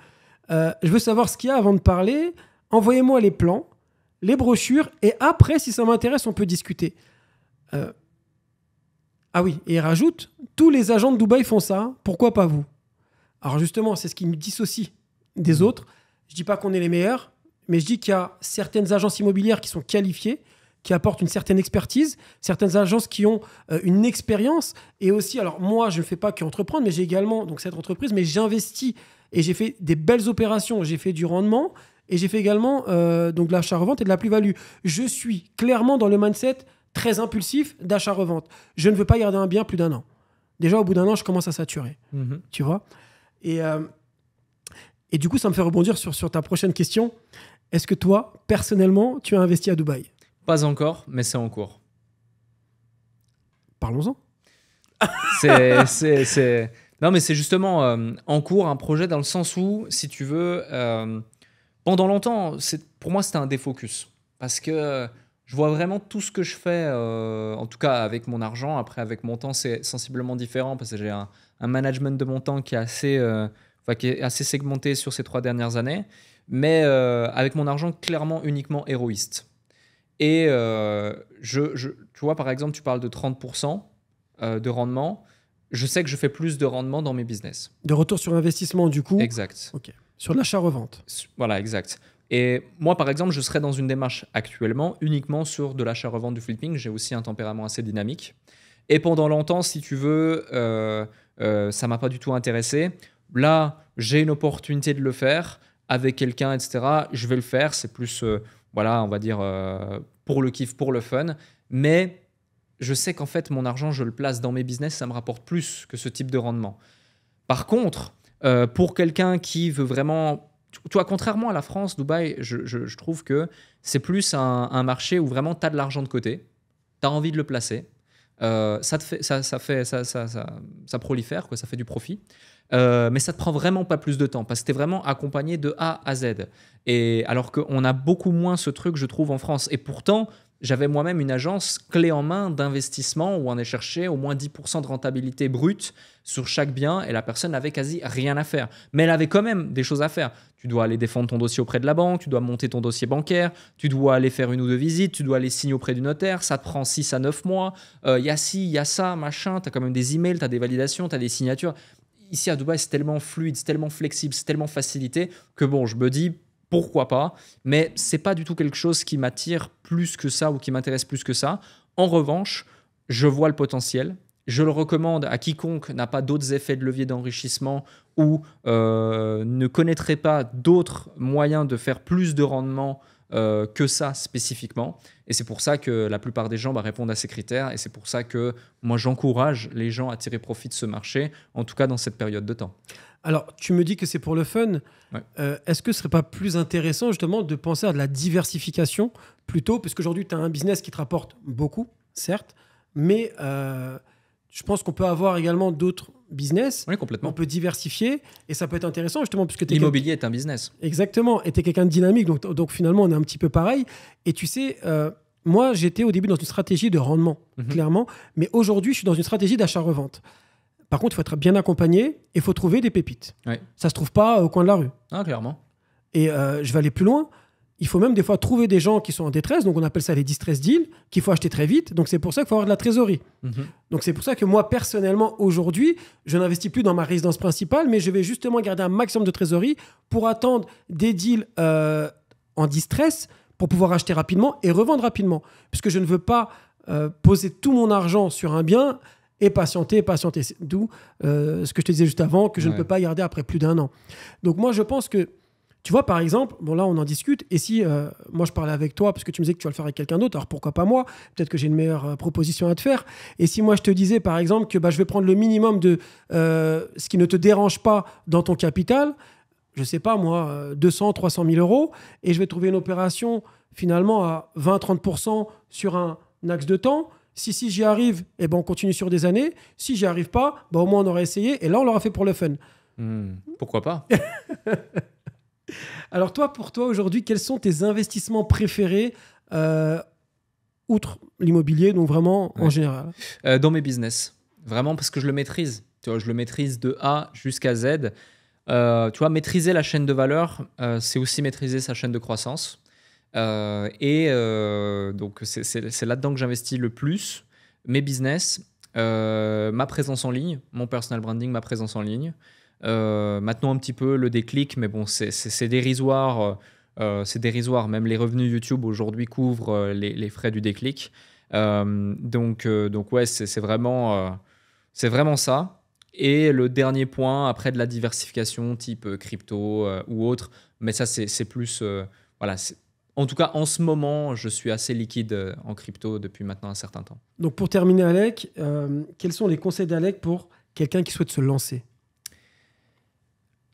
Je veux savoir ce qu'il y a avant de parler. Envoyez-moi les plans, les brochures, et après, si ça m'intéresse, on peut discuter. Ah oui, et il rajoute, tous les agents de Dubaï font ça, pourquoi pas vous? Alors justement, c'est ce qui me dissocie des autres. Je dis pas qu'on est les meilleurs, mais je dis qu'il y a certaines agences immobilières qui sont qualifiées, qui apportent une certaine expertise, certaines agences qui ont une expérience, et aussi, alors moi, je ne fais pas qu'entreprendre, mais j'ai également donc, cette entreprise, mais j'investis, et j'ai fait des belles opérations, j'ai fait du rendement, et j'ai fait également donc de l'achat-revente et de la plus-value. Je suis clairement dans le mindset très impulsif d'achat-revente. Je ne veux pas garder un bien plus d'un an. Déjà, au bout d'un an, je commence à saturer. Tu vois ? Et du coup, ça me fait rebondir sur ta prochaine question. Est-ce que toi, personnellement, tu as investi à Dubaï ? Pas encore, mais c'est en cours. Parlons-en. Non, mais c'est justement en cours un projet dans le sens où, si tu veux, pendant longtemps, pour moi, c'était un défocus. Parce que je vois vraiment tout ce que je fais, en tout cas avec mon argent. Après, avec mon temps, c'est sensiblement différent parce que j'ai un management de mon temps qui est assez qui est assez segmenté sur ces 3 dernières années, mais avec mon argent clairement uniquement héroïste. Et tu vois, par exemple, tu parles de 30% de rendement. Je sais que je fais plus de rendement dans mes business. De retour sur investissement, du coup. Exact. Ok. Sur l'achat-revente. Voilà, exact. Et moi, par exemple, je serais dans une démarche actuellement uniquement sur de l'achat-revente du flipping. J'ai aussi un tempérament assez dynamique. Et pendant longtemps, si tu veux, ça ne m'a pas du tout intéressé. Là, j'ai une opportunité de le faire avec quelqu'un, etc. Je vais le faire. C'est plus, voilà, on va dire, pour le kiff, pour le fun. Mais je sais qu'en fait, mon argent, je le place dans mes business. Ça me rapporte plus que ce type de rendement. Par contre, pour quelqu'un qui veut vraiment... Tu vois, contrairement à la France, Dubaï, je trouve que c'est plus un marché où vraiment tu as de l'argent de côté, tu as envie de le placer, ça prolifère, quoi, ça fait du profit, mais ça te prend vraiment pas plus de temps parce que tu es vraiment accompagné de A à Z. Et alors qu'on a beaucoup moins ce truc, je trouve, en France. Et pourtant, j'avais moi-même une agence clé en main d'investissement où on est cherché au moins 10% de rentabilité brute sur chaque bien et la personne n'avait quasi rien à faire. Mais elle avait quand même des choses à faire. Tu dois aller défendre ton dossier auprès de la banque, tu dois monter ton dossier bancaire, tu dois aller faire 1 ou 2 visites, tu dois aller signer auprès du notaire, ça te prend 6 à 9 mois. Il y a ci, il y a ça, machin, tu as quand même des emails, tu as des validations, tu as des signatures. Ici à Dubaï, c'est tellement fluide, c'est tellement flexible, c'est tellement facilité que bon, je me dis... Pourquoi pas, mais c'est pas du tout quelque chose qui m'attire plus que ça ou qui m'intéresse plus que ça. En revanche, je vois le potentiel. Je le recommande à quiconque n'a pas d'autres effets de levier d'enrichissement ou ne connaîtrait pas d'autres moyens de faire plus de rendement que ça spécifiquement. Et c'est pour ça que la plupart des gens répondent à ces critères et c'est pour ça que moi j'encourage les gens à tirer profit de ce marché, en tout cas dans cette période de temps. Alors, tu me dis que c'est pour le fun. Ouais. Est-ce que ce ne serait pas plus intéressant justement de penser à de la diversification plutôt? Parce qu'aujourd'hui, tu as un business qui te rapporte beaucoup, certes, mais je pense qu'on peut avoir également d'autres business. Oui, complètement. On peut diversifier et ça peut être intéressant justement. Puisque l'immobilier est un business. Exactement. Et tu es quelqu'un de dynamique, donc finalement, on est un petit peu pareil. Et tu sais... moi, j'étais au début dans une stratégie de rendement, clairement, mais aujourd'hui, je suis dans une stratégie d'achat-revente. Par contre, il faut être bien accompagné et il faut trouver des pépites. Ouais. Ça ne se trouve pas au coin de la rue. Ah, clairement. Et je vais aller plus loin. Il faut même des fois trouver des gens qui sont en détresse. Donc, on appelle ça les distress deals, qu'il faut acheter très vite. Donc, c'est pour ça qu'il faut avoir de la trésorerie. Donc, c'est pour ça que moi, personnellement, aujourd'hui, je n'investis plus dans ma résidence principale, mais je vais justement garder un maximum de trésorerie pour attendre des deals en distress pour pouvoir acheter rapidement et revendre rapidement. Puisque je ne veux pas poser tout mon argent sur un bien et patienter. D'où ce que je te disais juste avant, que je ne peux pas garder après plus d'1 an. Donc moi, je pense que, tu vois, par exemple, bon là, on en discute, et si moi, je parlais avec toi, parce que tu me disais que tu vas le faire avec quelqu'un d'autre, alors pourquoi pas moi? Peut-être que j'ai une meilleure proposition à te faire. Et si moi, je te disais, par exemple, que je vais prendre le minimum de ce qui ne te dérange pas dans ton capital, je sais pas moi, 200, 300 000 euros, et je vais trouver une opération finalement à 20-30% sur un axe de temps. Si j'y arrive, eh ben on continue sur des années. Si j'y arrive pas, au moins on aura essayé, et là on l'aura fait pour le fun. Pourquoi pas? Alors toi, pour toi aujourd'hui, quels sont tes investissements préférés outre l'immobilier, donc vraiment en général? Dans mes business, vraiment parce que je le maîtrise. Tu vois, je le maîtrise de A jusqu'à Z. Tu vois, maîtriser la chaîne de valeur, c'est aussi maîtriser sa chaîne de croissance. Donc, c'est là-dedans que j'investis le plus. Mes business, ma présence en ligne, mon personal branding, ma présence en ligne. Maintenant, un petit peu le déclic, mais bon, c'est dérisoire. C'est dérisoire. Même les revenus YouTube aujourd'hui couvrent les frais du déclic. Donc ouais, c'est vraiment ça. Et le dernier point, après de la diversification type crypto ou autre, mais ça, c'est plus... voilà, en tout cas, en ce moment, je suis assez liquide en crypto depuis maintenant un certain temps. Donc, pour terminer, Alec, quels sont les conseils d'Alec pour quelqu'un qui souhaite se lancer?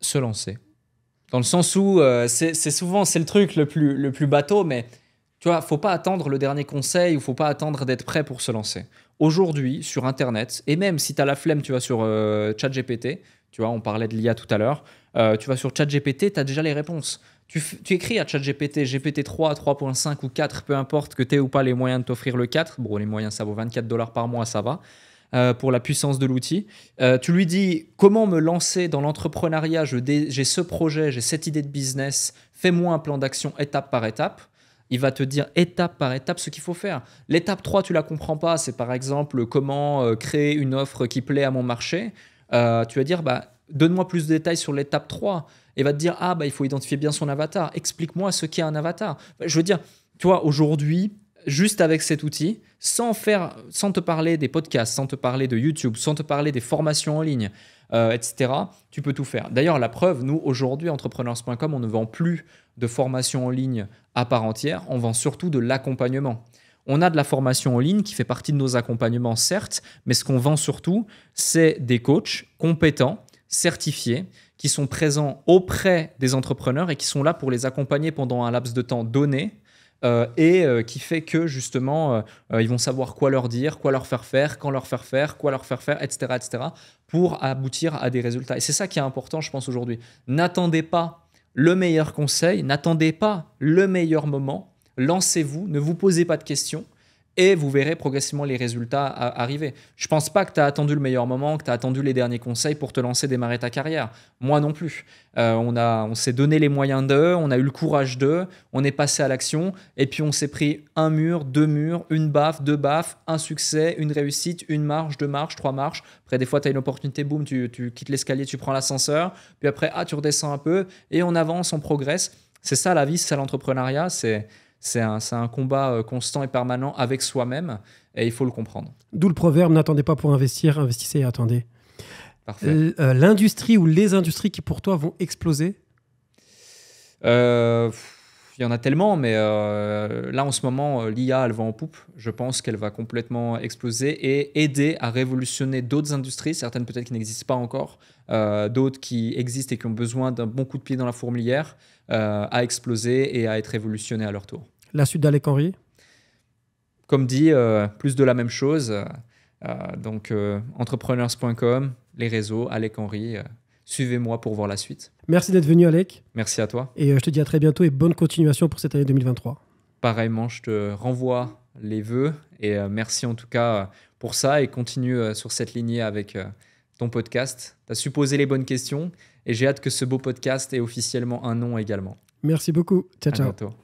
Se lancer. Dans le sens où c'est souvent le truc le plus bateau, mais tu vois, faut pas attendre le dernier conseil ou faut pas attendre d'être prêt pour se lancer. Aujourd'hui, sur Internet, et même si tu as la flemme, tu vas sur ChatGPT, tu vois, on parlait de l'IA tout à l'heure, tu vas sur ChatGPT, tu as déjà les réponses. Tu écris à ChatGPT, GPT-3, 3.5 ou 4, peu importe que tu aies ou pas les moyens de t'offrir le 4. Bon, les moyens, ça vaut $24 par mois, ça va. pour la puissance de l'outil. Tu lui dis comment me lancer dans l'entrepreneuriat, j'ai ce projet, j'ai cette idée de business, fais-moi un plan d'action étape par étape. Il va te dire étape par étape ce qu'il faut faire. L'étape 3, tu ne la comprends pas, c'est par exemple comment créer une offre qui plaît à mon marché. Tu vas dire, donne-moi plus de détails sur l'étape 3. Et va te dire, il faut identifier bien son avatar. Explique-moi ce qu'est un avatar. Je veux dire, tu vois, aujourd'hui, juste avec cet outil, sans te parler des podcasts, sans te parler de YouTube, sans te parler des formations en ligne, etc., tu peux tout faire. D'ailleurs, la preuve, nous, aujourd'hui, entrepreneurs.com, on ne vend plus de formation en ligne à part entière, on vend surtout de l'accompagnement. On a de la formation en ligne qui fait partie de nos accompagnements, certes, mais ce qu'on vend surtout, c'est des coachs compétents, certifiés, qui sont présents auprès des entrepreneurs et qui sont là pour les accompagner pendant un laps de temps donné qui fait que justement, ils vont savoir quoi leur dire, quoi leur faire faire, quand leur faire faire, quoi leur faire faire, etc., etc., pour aboutir à des résultats. Et c'est ça qui est important, je pense, aujourd'hui. N'attendez pas le meilleur conseil, n'attendez pas le meilleur moment, lancez-vous, ne vous posez pas de questions et vous verrez progressivement les résultats arriver. Je ne pense pas que tu as attendu le meilleur moment, que tu as attendu les derniers conseils pour te lancer, démarrer ta carrière. Moi non plus. On s'est donné les moyens d'eux, on a eu le courage d'eux, on est passé à l'action et puis on s'est pris un mur, deux murs, une baffe, deux baffes, un succès, une réussite, une marche, deux marches, trois marches. Après, des fois, tu as une opportunité, boum, tu quittes l'escalier, tu prends l'ascenseur. Puis après, tu redescends un peu et on avance, on progresse. C'est ça la vie, c'est ça l'entrepreneuriat, c'est un combat constant et permanent avec soi-même et il faut le comprendre. D'où le proverbe, n'attendez pas pour investir, investissez et attendez. Parfait. L'industrie ou les industries qui pour toi vont exploser? Il y en a tellement, mais là en ce moment, l'IA, elle va en poupe. Je pense qu'elle va complètement exploser et aider à révolutionner d'autres industries, certaines peut-être qui n'existent pas encore, d'autres qui existent et qui ont besoin d'un bon coup de pied dans la fourmilière, à exploser et à être révolutionnées à leur tour. La suite d'Alec Henry? Comme dit, plus de la même chose. Donc, entrepreneurs.com, les réseaux, Alec Henry, suivez-moi pour voir la suite. Merci d'être venu, Alec. Merci à toi. Et je te dis à très bientôt et bonne continuation pour cette année 2023. Pareillement, je te renvoie les vœux et merci en tout cas pour ça et continue sur cette lignée avec ton podcast. Tu as su poser les bonnes questions et j'ai hâte que ce beau podcast ait officiellement un nom également. Merci beaucoup. Ciao, À ciao. bientôt.